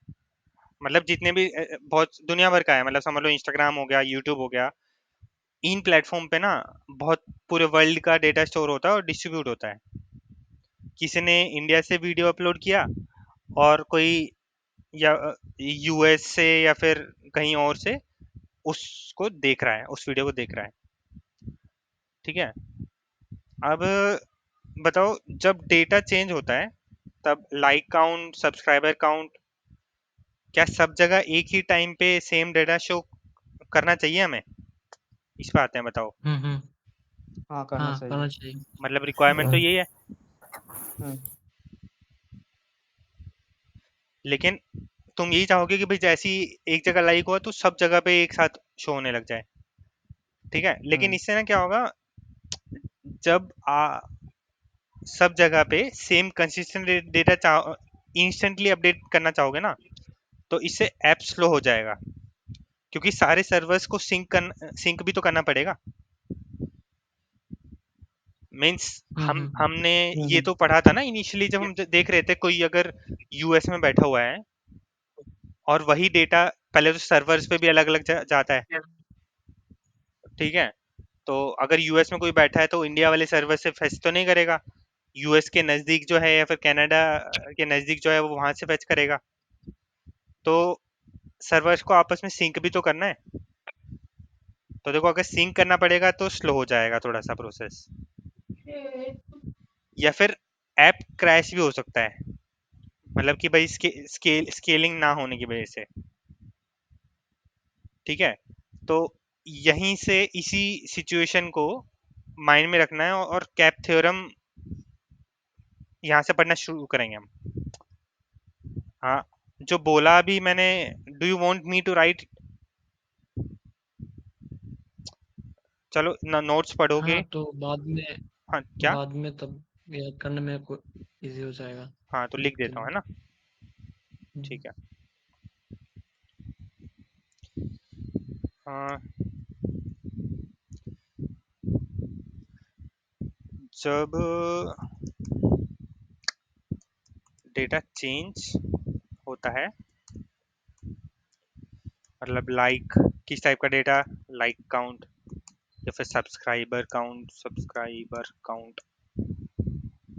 मतलब जितने भी बहुत दुनिया भर का है, मतलब समझ लो इंस्टाग्राम हो गया, यूट्यूब हो गया, इन प्लेटफॉर्म पे ना बहुत पूरे वर्ल्ड का डेटा स्टोर होता है और डिस्ट्रीब्यूट होता है। किसी ने इंडिया से वीडियो अपलोड किया, और कोई या यूएस से या फिर कहीं और से उसको देख रहा है, उस वीडियो को देख रहा है, ठीक है। अब बताओ, जब डेटा चेंज होता है तब लाइक काउंट, सब्सक्राइबर काउंट, क्या सब जगह एक ही टाइम पे सेम डेटा शो करना चाहिए हमें? इस पे आते हैं, बताओ। हम्म। हाँ करना हाँ चाहिए। करना चाहिए। मतलब रिक्वायरमेंट तो यही है, हम्म। लेकिन तुम यही चाहोगे कि भाई जैसी एक जगह लाइक हुआ तो सब जगह पे एक साथ शो होने लग जाए, ठीक है। लेकिन हम्म। इससे ना क्या होगा, जब सब जगह पे same consistent data instantly update करना चाहोगे ना, तो इससे ऐप स्लो हो जाएगा, क्योंकि सारे सर्वर्स को सिंक भी तो करना पड़ेगा। मीन्स हमने ये हम्म। तो पढ़ा था ना इनिशियली, जब हम देख रहे थे कोई अगर यूएस में बैठा हुआ है और वही डेटा पहले तो सर्वर्स पे भी अलग अलग जाता है, ठीक है। तो अगर यूएस में कोई बैठा है तो इंडिया वाले सर्वर से फेच तो नहीं करेगा, यूएस के नज़दीक जो है या फिर कनाडा के नज़दीक जो है वो वहाँ से फेच करेगा। तो सर्वर्स को आपस में सिंक भी तो करना है। तो देखो अगर सिंक करना पड़ेगा तो स्लो हो जाएगा थोड़ा सा प्रोसेस, या फिर ऐप क्रैश भी हो सकता है, मतलब कि भाई स्केलिंग ना होने की वजह से। ठीक है, तो यहीं से इसी सिचुएशन को माइंड में रखना है और कैप थ्योरम यहाँ से पढ़ना शुरू करेंगे हम। हाँ, जो बोला अभी मैंने, do you want me to write? चलो नोट्स पढ़ोगे? हाँ तो हाँ क्या? बाद में तब याद करने में इजी हो जाएगा, हाँ तो लिख लिख देता हूँ, दूंगा। है ना? ठीक है। हाँ, जब डेटा चेंज होता है, मतलब लाइक किस टाइप का डेटा, लाइक काउंट या फिर सब्सक्राइबर काउंट।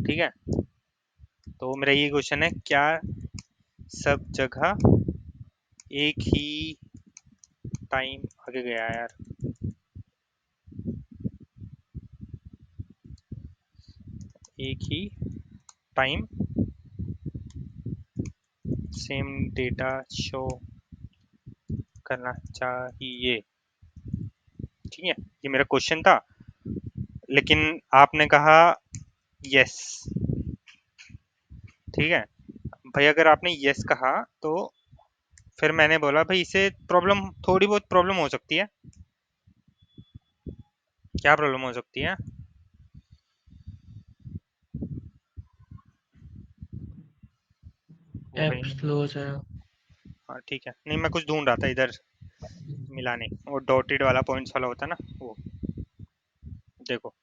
ठीक है, तो मेरा ये क्वेश्चन है, क्या सब जगह एक ही टाइम, आगे गया यार, एक ही टाइम सेम डेटा शो करना चाहिए? ठीक है, ये मेरा क्वेश्चन था, लेकिन आपने कहा यस। ठीक है भाई, अगर आपने यस कहा तो फिर मैंने बोला भाई इसे प्रॉब्लम, थोड़ी बहुत प्रॉब्लम हो सकती है। क्या प्रॉब्लम हो सकती है? वो ऐप नहीं। स्लो हो जाएगा। हाँ ठीक है, नहीं मैं कुछ ढूंढ रहा था इधर, मिला नहीं, वो डॉटेड वाला पॉइंट्स वाला होता है ना वो। देखो,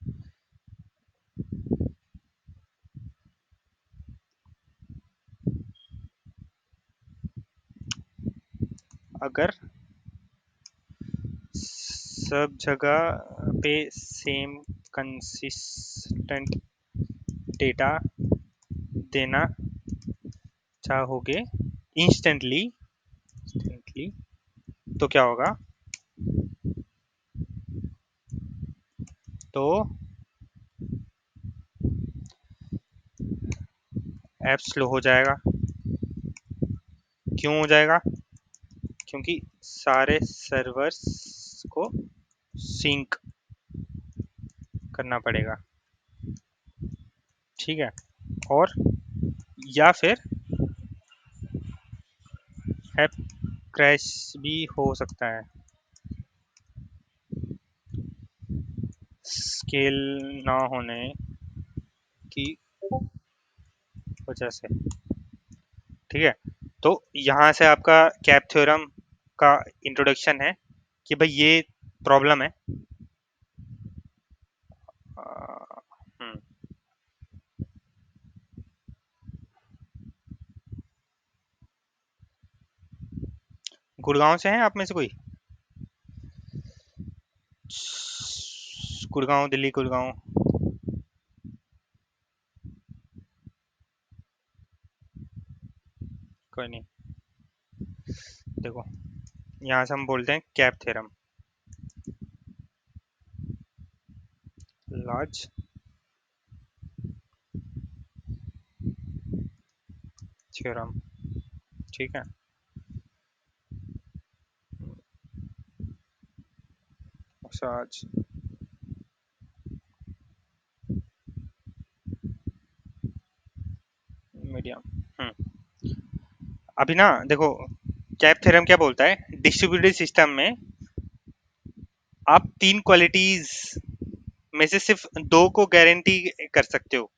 अगर सब जगह पे सेम कंसिस्टेंट डेटा देना चाहोगे इंस्टेंटली, इंस्टेंटली, तो क्या होगा? तो ऐप स्लो हो जाएगा। क्यों हो जाएगा? क्योंकि सारे सर्वर्स को सिंक करना पड़ेगा। ठीक है, और या फिर ऐप क्रैश भी हो सकता है स्केल ना होने की वजह से। ठीक है, तो यहाँ से आपका कैप थ्योरम का इंट्रोडक्शन है कि भाई ये प्रॉब्लम है। हम्म, गुड़गांव से हैं आप में से कोई? गुड़गांव, दिल्ली, गुड़गांव, कोई नहीं। देखो, यहाँ से हम बोलते हैं कैप थ्योरम, लार्ज थ्योरम। ठीक है, मसाज मीडियम। अभी ना देखो, कैप थ्योरम क्या बोलता है, डिस्ट्रीब्यूटेड सिस्टम में आप तीन क्वालिटीज में से सिर्फ दो को गारंटी कर सकते हो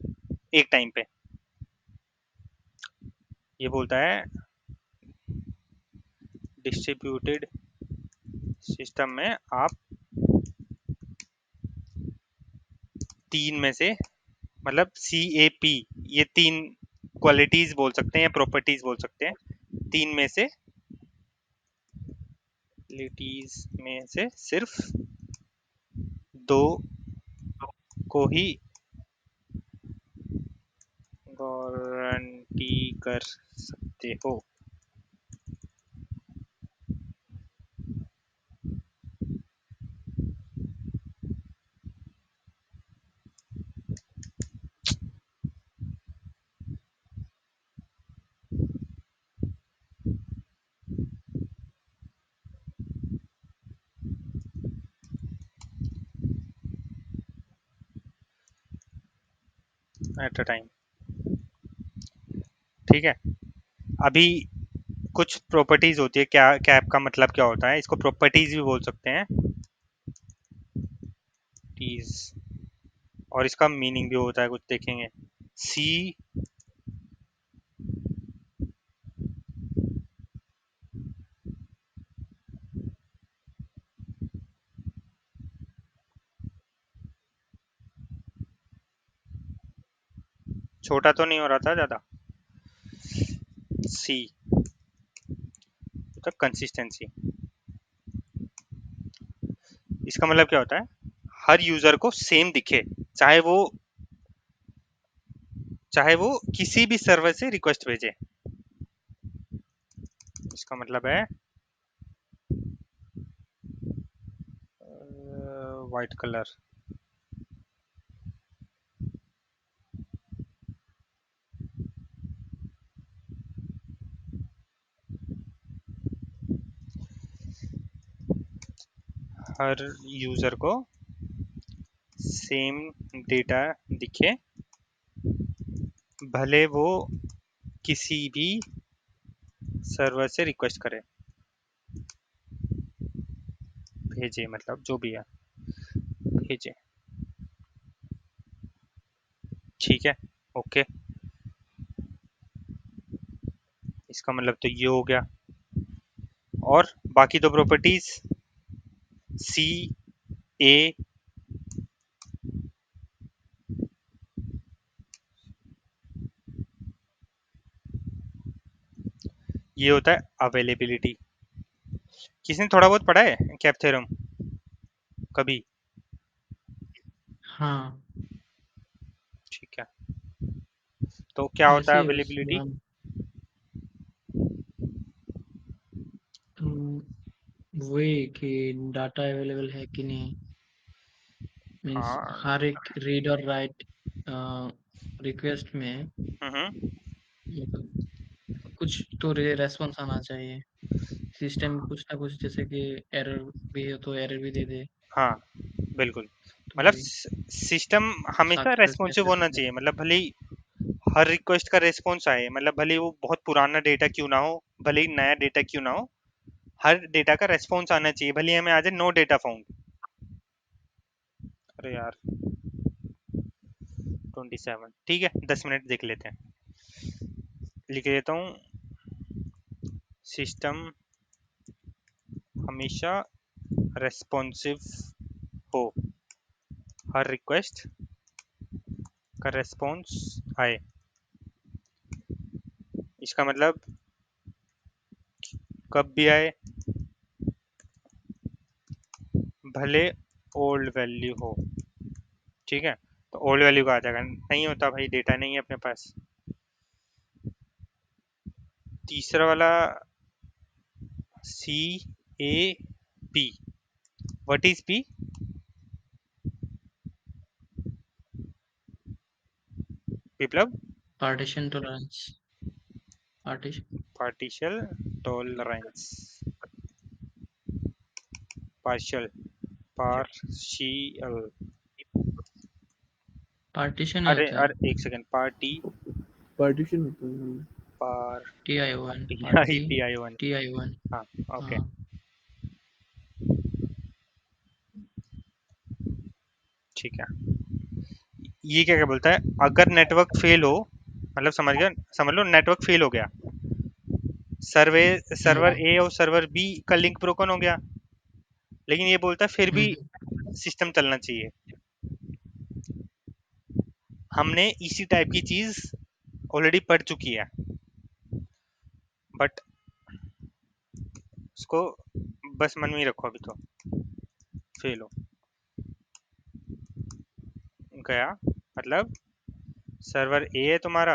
एक टाइम पे। ये बोलता है डिस्ट्रीब्यूटेड सिस्टम में आप तीन में से, मतलब CAP, ये तीन क्वालिटीज बोल सकते हैं या प्रॉपर्टीज बोल सकते हैं, तीन में से, क्वालिटीज में से सिर्फ दो को ही गारंटी कर सकते हो। At a time. ठीक है, अभी कुछ प्रॉपर्टीज होती है, क्या कैप का मतलब क्या होता है, इसको प्रॉपर्टीज भी बोल सकते हैं, टीज, और इसका मीनिंग भी होता है कुछ, देखेंगे। सी छोटा तो नहीं हो रहा था ज्यादा, सी मतलब कंसिस्टेंसी। इसका मतलब क्या होता है, हर यूजर को सेम दिखे, चाहे वो चाहे वो किसी भी सर्वर से रिक्वेस्ट भेजे। इसका मतलब है वाइट कलर, हर यूजर को सेम डेटा दिखे, भले वो किसी भी सर्वर से रिक्वेस्ट करे, भेजे, मतलब जो भी है भेजे। ठीक है, ओके, इसका मतलब तो ये हो गया। और बाकी दो प्रॉपर्टीज, सी ए, ये होता है अवेलेबिलिटी। किसने थोड़ा बहुत पढ़ा है कैप थ्योरम कभी? हाँ, ठीक है, तो क्या होता ऐसे है ही बस अवेलेबिलिटी? नाम। हम्म, वही कि डाटा अवेलेबल है कि नहीं, मीन्स हाँ। हर एक रीड और राइट रिक्वेस्ट में हम्म। मतलब कुछ तो रेस्पॉन्स आना चाहिए। सिस्टम कुछ ना कुछ, जैसे कि एरर भी है तो एरर भी दे दे। हाँ बिल्कुल, तो मतलब वही सिस्टम हमेशा सक्सेस रेस्पॉन्सिव कैसे होना होता है। चाहिए, मतलब भले ही हर रिक्वेस्ट का रेस्पॉन्स आए, मतलब भले ही वो बहुत पुराना डेटा क्यों ना हो, भले ही नया डेटा क्यों ना हो, हर डेटा का रेस्पॉन्स आना चाहिए, भले ही हमें आ जाए नो डेटा फाउंड। अरे यार 27, ठीक है 10 मिनट देख लेते हैं, लिख देता हूँ। सिस्टम हमेशा रेस्पॉन्सिव हो, हर रिक्वेस्ट का रेस्पॉन्स आए। इसका मतलब कब भी आए, भले ओल्ड वैल्यू हो। ठीक है, तो ओल्ड वैल्यू का आ जाएगा, नहीं होता भाई, डेटा नहीं है अपने पास। तीसरा वाला C A P, what is P? विप्लव? Partition tolerance, partition partial tolerance, partial, partial, partition ही अरे होता है। अरे एक सेकंड, पार्टी, पार्टीशन होता है। पार TI1 T I party, T I one. TI1। हाँ ओके, हाँ, ठीक है। ये क्या क्या बोलता है, अगर नेटवर्क फेल हो, मतलब समझ गया, समझ लो नेटवर्क फेल हो गया, सर्वे सर्वर हम्म ए और सर्वर बी का लिंक ब्रोकन हो गया, लेकिन ये बोलता है फिर भी हम्म सिस्टम चलना चाहिए। हमने इसी टाइप की चीज ऑलरेडी पढ़ चुकी है, बट उसको बस मन में ही रखो अभी तो। फेल हो गया मतलब सर्वर ए है तुम्हारा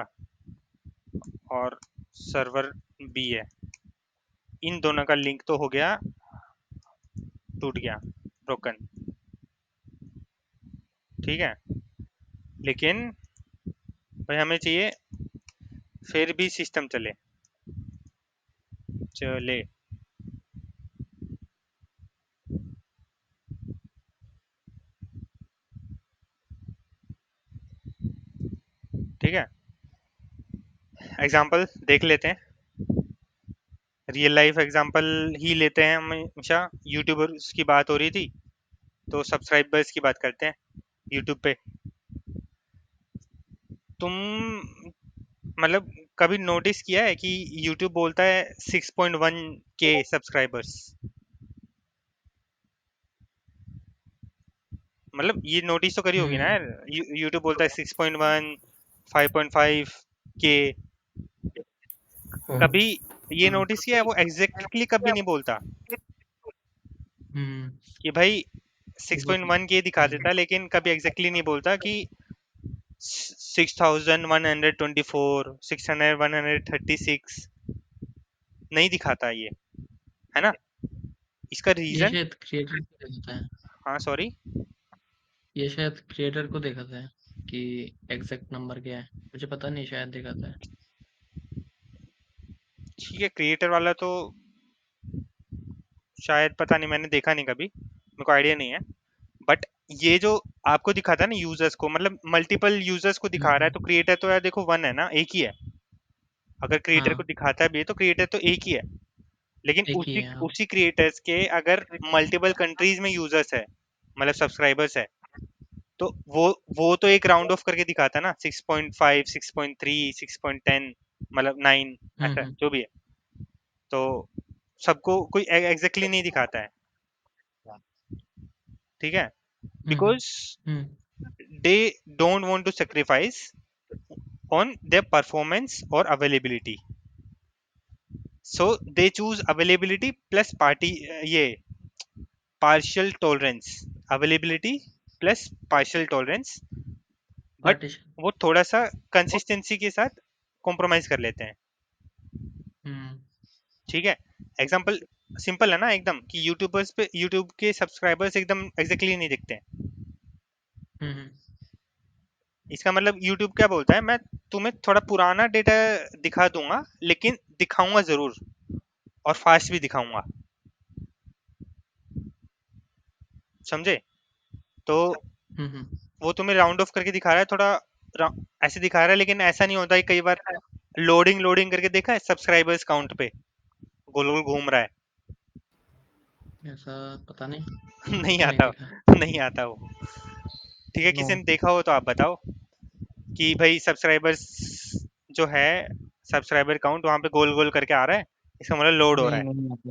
और सर्वर बी है, इन दोनों का लिंक तो हो गया, टूट गया, ब्रोकन, ठीक है। लेकिन भाई हमें चाहिए फिर भी सिस्टम चले, चले, ठीक है। एग्जाम्पल देख लेते हैं, रियल लाइफ एग्जांपल ही लेते हैं हम हमेशा। यूट्यूबर्स की बात हो रही थी तो सब्सक्राइबर्स की बात करते हैं यूट्यूब पे। तुम मतलब कभी नोटिस किया है कि यूट्यूब बोलता है 6.1 के सब्सक्राइबर्स, मतलब ये नोटिस तो करी होगी ना यार, यूट्यूब बोलता है 6.1, 5.5 के। हाँ। कभी ये नोटिस किया है वो एग्जैक्टली कभी नहीं बोलता हम्म कि भाई ये तो 6.1 के दिखा देता, लेकिन कभी एग्जैक्टली नहीं बोलता कि 6124, 6136 नहीं दिखाता ये, है ना। इसका ये रीजन, शायद क्रिएटर को दिखाता है, हाँ सॉरी, ये शायद क्रिएटर को दिखाता है कि एग्जैक्ट नंबर क्या है, मुझे पता नहीं, शायद दिखाता है। ठीक है, क्रिएटर वाला तो शायद पता नहीं, मैंने देखा नहीं कभी, मेरे को आइडिया नहीं है। बट ये जो आपको दिखाता है ना यूजर्स को, मतलब मल्टीपल यूजर्स को दिखा रहा है, तो क्रिएटर तो यार देखो वन है ना, एक ही है। अगर क्रिएटर को हाँ, दिखाता है भी है तो क्रिएटर तो एक ही है, लेकिन एक ही उसी है, हाँ। उसी क्रिएटर्स के अगर मल्टीपल कंट्रीज में यूजर्स है, मतलब सब्सक्राइबर्स है, तो वो तो एक राउंड ऑफ करके दिखाता है ना, 6.5, 6.3, 6.10, मतलब 9, ऐसा हम्म जो भी है। तो सबको कोई एग्जैक्टली नहीं दिखाता है, ठीक है, hmm because hmm they don't want to sacrifice on their performance और availability, so they choose availability plus party, ये partial tolerance, availability plus partial tolerance, but partition. वो थोड़ा सा कंसिस्टेंसी के साथ कॉम्प्रोमाइज कर लेते हैं, हम्म ठीक है। एग्जाम्पल सिंपल है ना एकदम, कि यूट्यूबर्स पे यूट्यूब के सब्सक्राइबर्स एकदम एग्जैक्टली नहीं दिखते हैं। हम्म इसका मतलब यूट्यूब क्या बोलता है, मैं तुम्हें थोड़ा पुराना डेटा दिखा दूंगा, लेकिन दिखाऊंगा जरूर, और फास्ट भी दिखाऊंगा, समझे। तो हम्म वो तुम्हें राउंड ऑफ करके दिखा रहा है थोड़ा, ऐसे दिखा रहा है, लेकिन ऐसा नहीं होता है, कई बार लोडिंग लोडिंग करके देखा है सब्सक्राइबर्स काउंट पे गोल गोल घूम रहा है। ऐसा पता नहीं, मैंने नहीं तो नहीं आता, देखा। नहीं आता वो, ठीक है, नो किसी ने देखा हो तो आप बताओ कि भाई सब्सक्राइबर्स जो है, सब्सक्राइबर काउंट वहां पे गोल गोल करके आ रहा है, इसका मतलब लोड हो रहा नहीं नहीं आता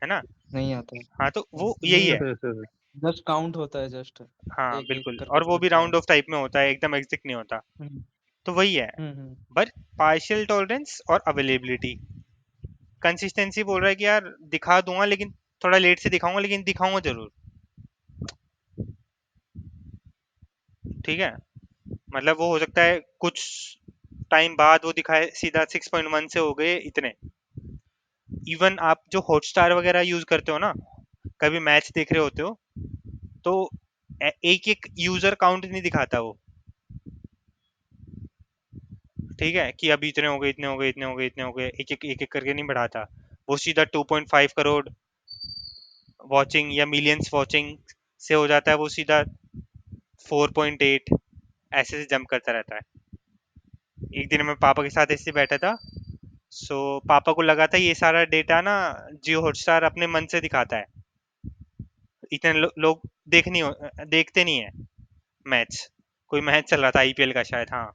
है ना। नहीं आता हाँ तो वो यही नहीं है, आता ऐसे भी। जस्ट काउंट होता है जस्ट हाँ एक एक बिल्कुल, करके और वो भी दिखाता है राउंड ऑफ टाइप में होता है, एकदम एग्जैक्ट नहीं होता। हम्म तो वही है, हम्म। बट पार्शियल टॉलरेंस और अवेलेबिलिटी, कंसिस्टेंसी बोल रहा है कि यार दिखा दूंगा, लेकिन थोड़ा लेट से दिखाऊंगा, लेकिन दिखाऊंगा जरूर, ठीक है। मतलब वो हो सकता है कुछ टाइम बाद वो दिखाए सीधा 6.1 से हो गए इतने। इवन आप जो हॉटस्टार वगैरह यूज करते हो ना, कभी मैच देख रहे होते हो, तो एक एक यूजर काउंट नहीं दिखाता वो, ठीक है, कि अभी इतने हो गए, इतने हो गए, इतने हो गए, इतने हो गए, एक एक करके नहीं बढ़ाता। वो सीधा 2.5 करोड़ वॉचिंग या मिलियंस वॉचिंग से हो जाता है, वो सीधा 4.8, ऐसे से जंप करता रहता है। एक दिन मैं पापा के साथ ऐसे बैठा था, सो पापा को लगा था ये सारा डेटा ना जियो हॉटस्टार अपने मन से दिखाता है, इतने लोग देखते नहीं है मैच, कोई मैच चल रहा था आईपीएल का शायद, हाँ,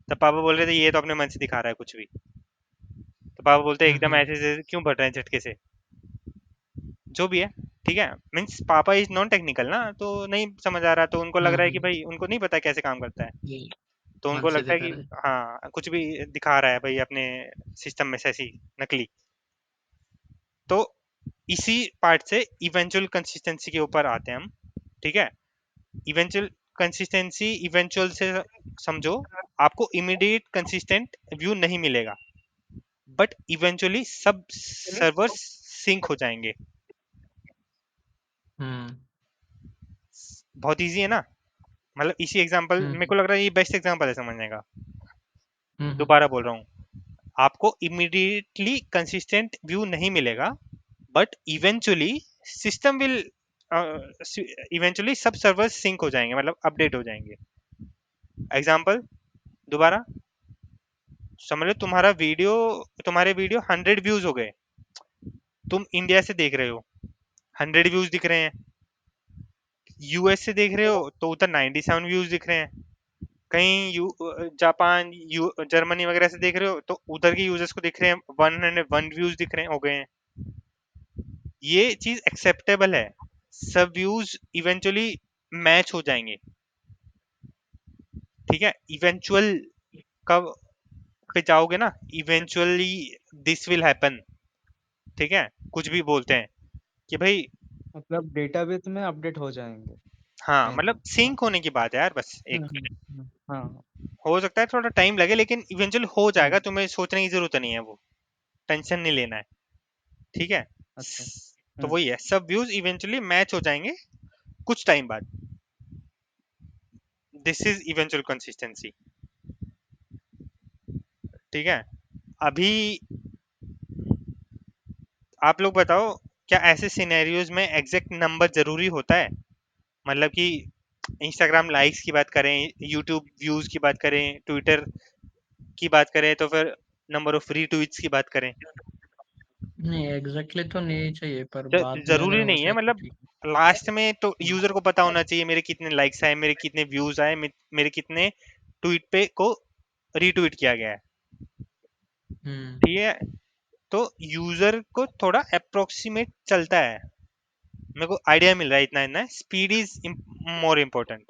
तब पापा बोल रहे थे ये तो अपने मन से दिखा रहा है कुछ भी। तो पापा बोलते एकदम हम्म ऐसे से क्यों बढ़ रहे हैं झटके से, जो भी है, ठीक है। मीन्स पापा इज नॉन टेक्निकल ना, तो नहीं समझ आ रहा, तो उनको लग रहा है कि हम्म भाई उनको नहीं पता कैसे काम करता है, ये तो मन उनको से लगता है दिखा कि रहा है। हाँ कुछ भी दिखा रहा है भाई अपने सिस्टम में से ऐसी नकली। तो इसी पार्ट से इवेंचुअल कंसिस्टेंसी के ऊपर आते हैं हम, ठीक है। इवेंचुअल कंसिस्टेंसी इवेंचुअल से समझो, आपको इमीडिएट कंसिस्टेंट व्यू नहीं मिलेगा, बट इवेंचुअली सब सर्वर्स सिंक हो जाएंगे। बहुत इजी है ना, मतलब इसी एग्जांपल मेरे को लग रहा है ये बेस्ट एग्जांपल है समझने का। दोबारा बोल रहा हूँ, आपको इमीडिएटली कंसिस्टेंट व्यू नहीं मिलेगा, but eventually system will eventually सब सर्वर्स सिंक हो जाएंगे, मतलब अपडेट हो जाएंगे। एग्जांपल दोबारा समझ लो, तुम्हारे वीडियो 100 व्यूज हो गए, तुम इंडिया से देख रहे हो 100 व्यूज दिख रहे हैं, यूएस से देख रहे हो तो उधर 97 व्यूज दिख रहे हैं, कहीं जापान जर्मनी वगैरह से देख रहे हो तो उधर के यूजर्स को दिख रहे हैं 101 व्यूज दिख रहे हैं, हो गए हैं। ये चीज एक्सेप्टेबल है, सब व्यूज इवेंचुअली मैच हो जाएंगे, ठीक है। इवेंचुअल कब पे जाओगे ना, इवेंचुअली दिस विल हैपन, ठीक है। कुछ भी बोलते हैं कि भाई मतलब डेटाबेस में अपडेट हो जाएंगे हाँ, मेन। मतलब सिंक होने की बात है यार, बस एक हाँ हो सकता है थोड़ा टाइम लगे, लेकिन इवेंचुअली हो जाएगा, हम्म, तुम्हें सोचने की जरूरत नहीं है, वो टेंशन नहीं लेना है, ठीक है। अच्छा तो वही है, सब व्यूज इवेंचुअली मैच हो जाएंगे कुछ टाइम बाद, दिस इज इवेंचुअल कंसिस्टेंसी, ठीक है। अभी आप लोग बताओ, क्या ऐसे सिनेरियोज में एग्जैक्ट नंबर जरूरी होता है? मतलब कि इंस्टाग्राम लाइक्स की बात करें, यूट्यूब व्यूज की बात करें, ट्विटर की बात करें, तो फिर नंबर ऑफ रीट्वीट्स की बात करें, नहीं एग्जैक्टली तो नहीं चाहिए, पर बाद में अगर जरूरी हो नहीं है, जाए तो मतलब ठीक लास्ट में तो है। यूजर को पता होना चाहिए मेरे कितने लाइक्स आए, मेरे कितने व्यूज आए, मेरे कितने ट्वीट पे को रीट्वीट किया गया है, ठीक है। तो यूजर को थोड़ा अप्रोक्सीमेट चलता है, मेरे को आइडिया मिल रहा है, इतना इतना स्पीड इज मोर इम्पोर्टेंट,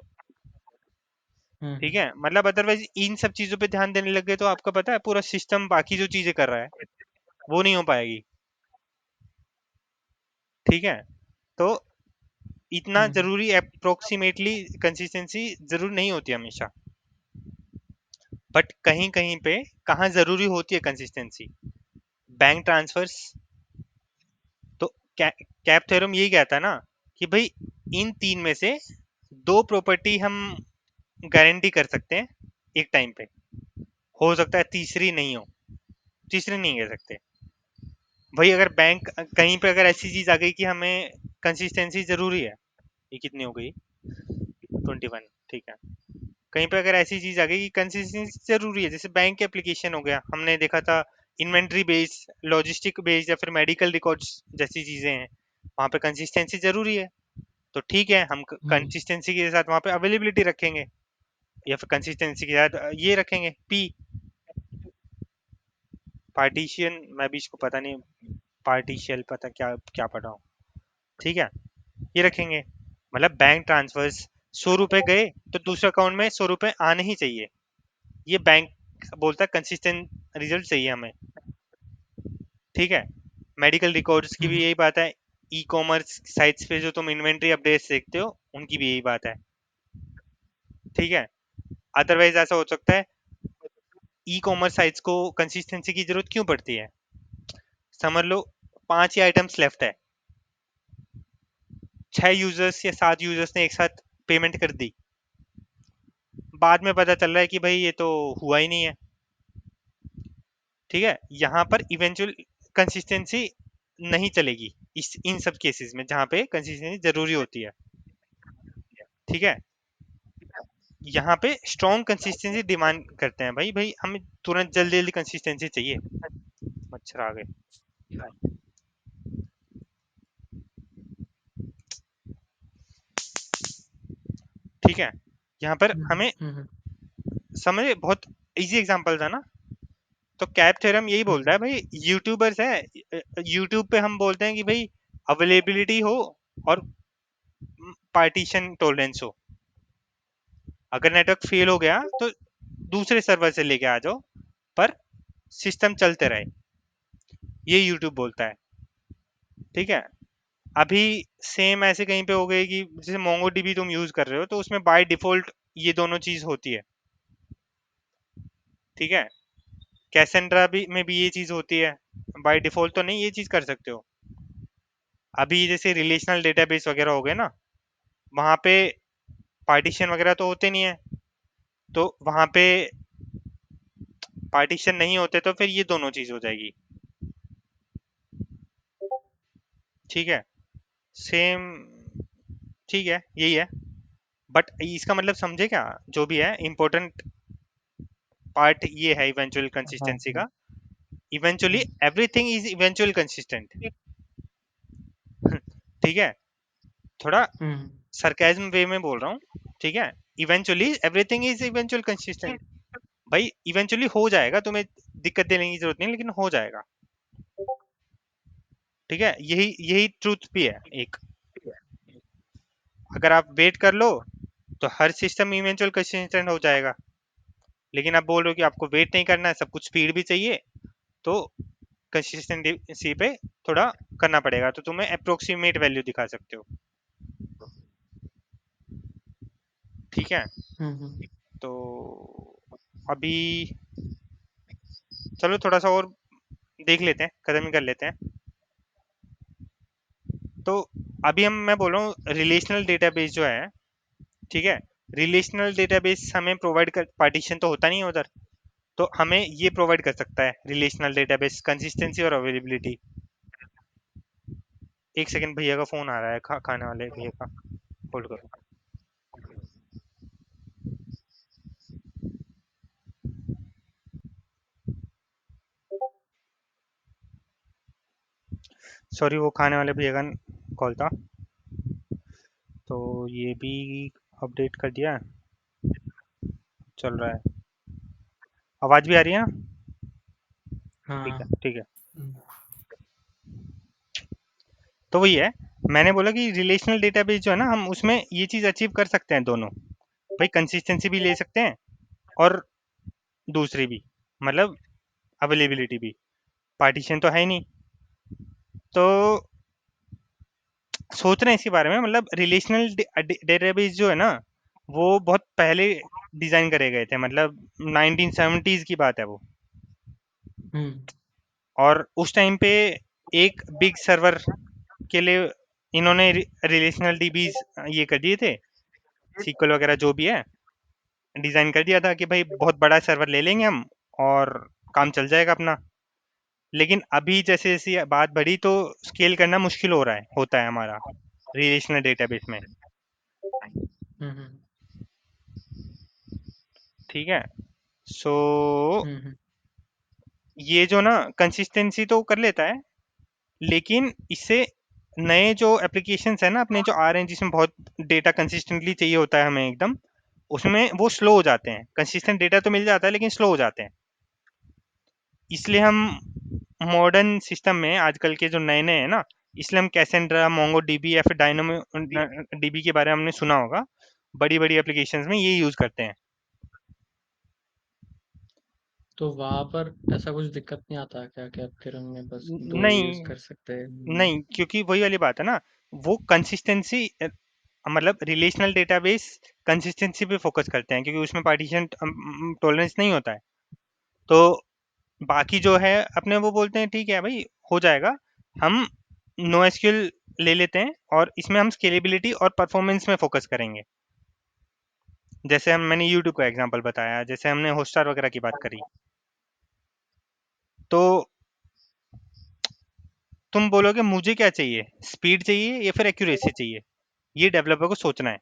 ठीक है। मतलब अदरवाइज इन सब चीजों पे ध्यान देने लग गए तो आपका पता है पूरा सिस्टम बाकी जो चीजें कर रहा है वो नहीं हो पाएगी, ठीक है। तो इतना जरूरी अप्रोक्सीमेटली कंसिस्टेंसी जरूर नहीं होती हमेशा, बट कहीं कहीं पे कहाँ जरूरी होती है कंसिस्टेंसी, बैंक ट्रांसफर्स। तो कैप थ्योरम यही कहता है ना कि भाई इन तीन में से दो प्रॉपर्टी हम गारंटी कर सकते हैं एक टाइम पे, हो सकता है तीसरी नहीं हो, तीसरी नहीं कह सकते। भाई अगर बैंक कहीं पे अगर ऐसी चीज आ गई कि हमें कंसिस्टेंसी जरूरी है, ये कितनी हो गई 21, ठीक है। कहीं पे अगर ऐसी चीज आ गई कि कंसिस्टेंसी जरूरी है, जैसे बैंक एप्लीकेशन हो गया, हमने देखा था इन्वेंट्री बेस्ड, लॉजिस्टिक बेस्ड, या फिर मेडिकल रिकॉर्ड्स जैसी चीजें हैं, वहां पे कंसिस्टेंसी जरूरी है, तो ठीक है हम कंसिस्टेंसी के साथ वहां पे अवेलेबिलिटी रखेंगे, या फिर कंसिस्टेंसी के साथ ये रखेंगे पी पार्टीशियन, मैं भी इसको पता नहीं, पार्टिशियल पता क्या क्या पढ़ा हूँ, ठीक है, ये रखेंगे। मतलब बैंक ट्रांसफर्स 100 रुपए गए तो दूसरे अकाउंट में 100 रुपए आने ही चाहिए, ये बैंक बोलता है कंसिस्टेंट रिजल्ट चाहिए हमें, ठीक है। मेडिकल रिकॉर्ड्स की भी यही बात है, ई कॉमर्स साइट्स पे जो तुम इन्वेंट्री अपडेट्स देखते हो उनकी भी यही बात है, ठीक है। अदरवाइज ऐसा हो सकता है, ई कॉमर्स साइट्स को कंसिस्टेंसी की जरूरत क्यों पड़ती है? समझ लो 5 ही आइटम्स लेफ्ट है, 6 यूजर्स या 7 यूजर्स ने एक साथ पेमेंट कर दी, बाद में पता चल रहा है कि भाई ये तो हुआ ही नहीं है, ठीक है। यहाँ पर इवेंचुअल कंसिस्टेंसी नहीं चलेगी इस इन सब केसेस में जहाँ पे कंसिस्टेंसी जरूरी होती है, ठीक है। यहाँ पे स्ट्रॉन्ग कंसिस्टेंसी डिमांड करते हैं, भाई भाई हमें तुरंत जल्दी जल्दी कंसिस्टेंसी चाहिए। मच्छर आ गए, ठीक है। यहाँ पर हमें समझे, बहुत इजी एग्जांपल था ना। तो कैप थ्योरम यही बोलता है भाई, यूट्यूबर्स है, यूट्यूब पे हम बोलते हैं कि भाई अवेलेबिलिटी हो और पार्टीशन टॉलरेंस हो, अगर नेटवर्क फेल हो गया तो दूसरे सर्वर से लेके आ जाओ, पर सिस्टम चलते रहे, ये यूट्यूब बोलता है, ठीक है। अभी सेम ऐसे कहीं पे हो गई कि जैसे MongoDB तुम यूज कर रहे हो तो उसमें बाय डिफॉल्ट ये दोनों चीज होती है, ठीक है। कैसेंड्रा भी में भी ये चीज होती है, बाय डिफॉल्ट तो नहीं ये चीज कर सकते हो। अभी जैसे रिलेशनल डेटाबेस वगैरह हो गए ना, वहां पे पार्टीशन वगैरह तो होते नहीं है, तो वहां पे पार्टीशन नहीं होते तो फिर ये दोनों चीज हो जाएगी, ठीक है। सेम, ठीक है यही है। बट इसका मतलब समझे क्या, जो भी है इम्पोर्टेंट पार्ट ये है इवेंचुअल हाँ कंसिस्टेंसी हाँ का। Eventually everything is eventual consistent, ठीक है। थोड़ा हम्म सरकाज़म वे में बोल रहा हूँ, ठीक है। Eventually everything is eventual consistent, भाई इवेंचुअली हो जाएगा, तुम्हें दिक्कत देने की जरूरत नहीं, लेकिन हो जाएगा, ठीक है। यही यही ट्रूथ भी है एक। अगर आप वेट कर लो तो हर सिस्टम इवेंचुअल कंसिस्टेंट हो जाएगा, लेकिन आप बोल रहे हो कि आपको वेट नहीं करना है, सब कुछ स्पीड भी चाहिए, तो कंसिस्टेंसी पे थोड़ा करना पड़ेगा, तो तुम्हें अप्रोक्सीमेट वैल्यू दिखा सकते हो, ठीक है। हम्म तो अभी चलो थोड़ा सा और देख लेते हैं, खत्म ही कर लेते हैं। तो अभी मैं बोल रहा हूँ रिलेशनल डेटाबेस जो है, ठीक है। रिलेशनल डेटाबेस हमें प्रोवाइड कर, पार्टीशन तो होता नहीं है उधर, तो हमें ये प्रोवाइड कर सकता है रिलेशनल डेटाबेस, कंसिस्टेंसी और अवेलेबिलिटी। एक सेकंड, भैया का फोन आ रहा है, खाने वाले भैया का, होल्ड करो। सॉरी, वो खाने वाले भैया का कॉल था। तो ये भी अपडेट कर दिया है, चल रहा है। आवाज भी आ रही है ना? ठीक है हाँ ठीक है। हम्म, तो वही है, मैंने बोला कि रिलेशनल डेटाबेस जो है ना, हम उसमें ये चीज़ अचीव कर सकते हैं दोनों, भाई कंसिस्टेंसी भी ले सकते हैं और दूसरी भी, मतलब अवेलेबिलिटी भी। पार्टीशन तो है ही नहीं, तो सोच रहे हैं इसके बारे में। मतलब रिलेशनल डेटाबेस जो है ना, वो बहुत पहले डिजाइन करे गए थे, मतलब 1970s की बात है वो। हम्म और उस टाइम पे एक बिग सर्वर के लिए इन्होंने रिलेशनल डीबीज ये कर दिए थे, सीक्वल वगैरह जो भी है डिजाइन कर दिया था कि भाई बहुत बड़ा सर्वर ले लेंगे हम और काम चल जाएगा अपना। लेकिन अभी जैसे जैसे बात बढ़ी तो स्केल करना मुश्किल हो रहा है, होता है हमारा रिलेशनल डेटाबेस में, हम्म ठीक है। सो हम्म ये जो ना कंसिस्टेंसी तो कर लेता है, लेकिन इससे नए जो एप्लीकेशंस है ना अपने जो आ रहे हैं, जिसमें बहुत डेटा कंसिस्टेंटली चाहिए होता है हमें एकदम, उसमें वो स्लो हो जाते हैं। कंसिस्टेंट डेटा तो मिल जाता है लेकिन स्लो हो जाते हैं। इसलिए हम मॉडर्न सिस्टम में आजकल के जो नए नए हैं ना, इसलिए हम कैसेंड्रा, मोंगो डीबी या फिर डायनोमो डीबी के बारे में हमने सुना होगा, बड़ी बड़ी एप्लीकेशंस में ये यूज करते हैं। तो वहां पर ऐसा कुछ दिक्कत नहीं आता क्या कि आप फिर उनमें बस दो ही यूज नहीं कर सकते हैं? नहीं, क्योंकि वही वाली बात है ना, वो कंसिस्टेंसी, मतलब रिलेशनल डेटाबेस कंसिस्टेंसी पे फोकस करते हैं, क्योंकि उसमें पार्टीशन टॉलरेंस नहीं होता है। तो बाकी जो है अपने वो बोलते हैं ठीक है भाई, हो जाएगा, हम नो एसक्यूएल ले लेते हैं और इसमें हम स्केलेबिलिटी और परफॉर्मेंस में फोकस करेंगे। जैसे हम, मैंने यूट्यूब का एग्जांपल बताया, जैसे हमने होस्टार वगैरह की बात करी, तो तुम बोलोगे मुझे क्या चाहिए, स्पीड चाहिए या फिर एक्यूरेसी चाहिए, ये डेवलपर को सोचना है,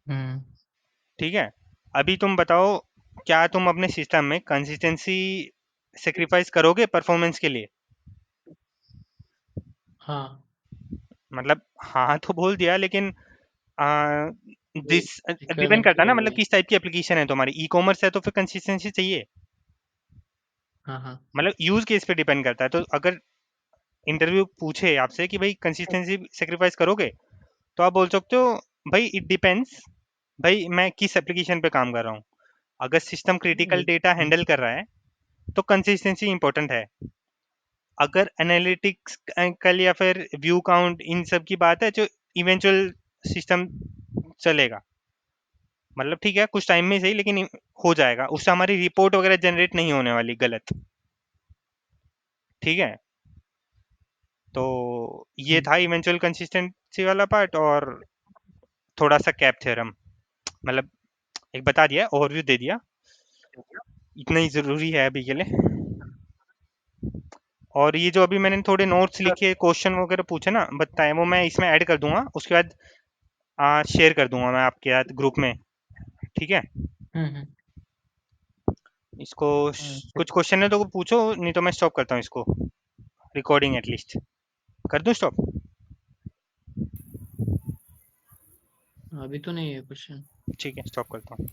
हम्म ठीक है। अभी तुम बताओ, क्या तुम अपने सिस्टम में कंसिस्टेंसी सेक्रीफाइस करोगे परफॉर्मेंस के लिए? हाँ मतलब हाँ तो बोल दिया, लेकिन दिस डिपेंड रिक्वायरमेंट करता है तो ना, मतलब वही। किस टाइप की एप्लीकेशन है तुम्हारी। ई कॉमर्स है तो फिर कंसिस्टेंसी चाहिए, हाँ हाँ मतलब यूज केस पे डिपेंड करता है। तो अगर इंटरव्यू पूछे आपसे कि भाई कंसिस्टेंसी सेक्रीफाइस करोगे, तो आप बोल सकते हो भाई इट डिपेंड्स, भाई मैं किस एप्लीकेशन पे काम कर रहा हूँ। अगर सिस्टम क्रिटिकल डेटा हैंडल कर रहा है तो कंसिस्टेंसी इंपॉर्टेंट है, अगर एनालिटिक्स कल या फिर व्यू काउंट इन सब की बात है, जो इवेंचुअल सिस्टम चलेगा, मतलब ठीक है कुछ टाइम में सही, लेकिन हो जाएगा, उससे हमारी रिपोर्ट वगैरह जनरेट नहीं होने वाली गलत। ठीक है, तो ये था इवेंचुअल कंसिस्टेंसी वाला पार्ट, और थोड़ा सा कैप थ्योरम, मतलब एक बता दिया, ओवरव्यू दे दिया, इतना ही जरूरी है अभी के लिए। और ये जो अभी मैंने थोड़े नोट्स लिखे, क्वेश्चन वगैरह पूछे ना, बताए, वो मैं इसमें ऐड कर दूंगा, उसके बाद शेयर कर दूंगा मैं आपके साथ ग्रुप में। ठीक है, इसको कुछ क्वेश्चन है तो पूछो, नहीं तो मैं स्टॉप करता हूँ इसको, रिकॉर्डिंग एटलीस्ट कर दूं स्टॉप। अभी तो नहीं है क्वेश्चन। ठीक है, स्टॉप करता हूँ।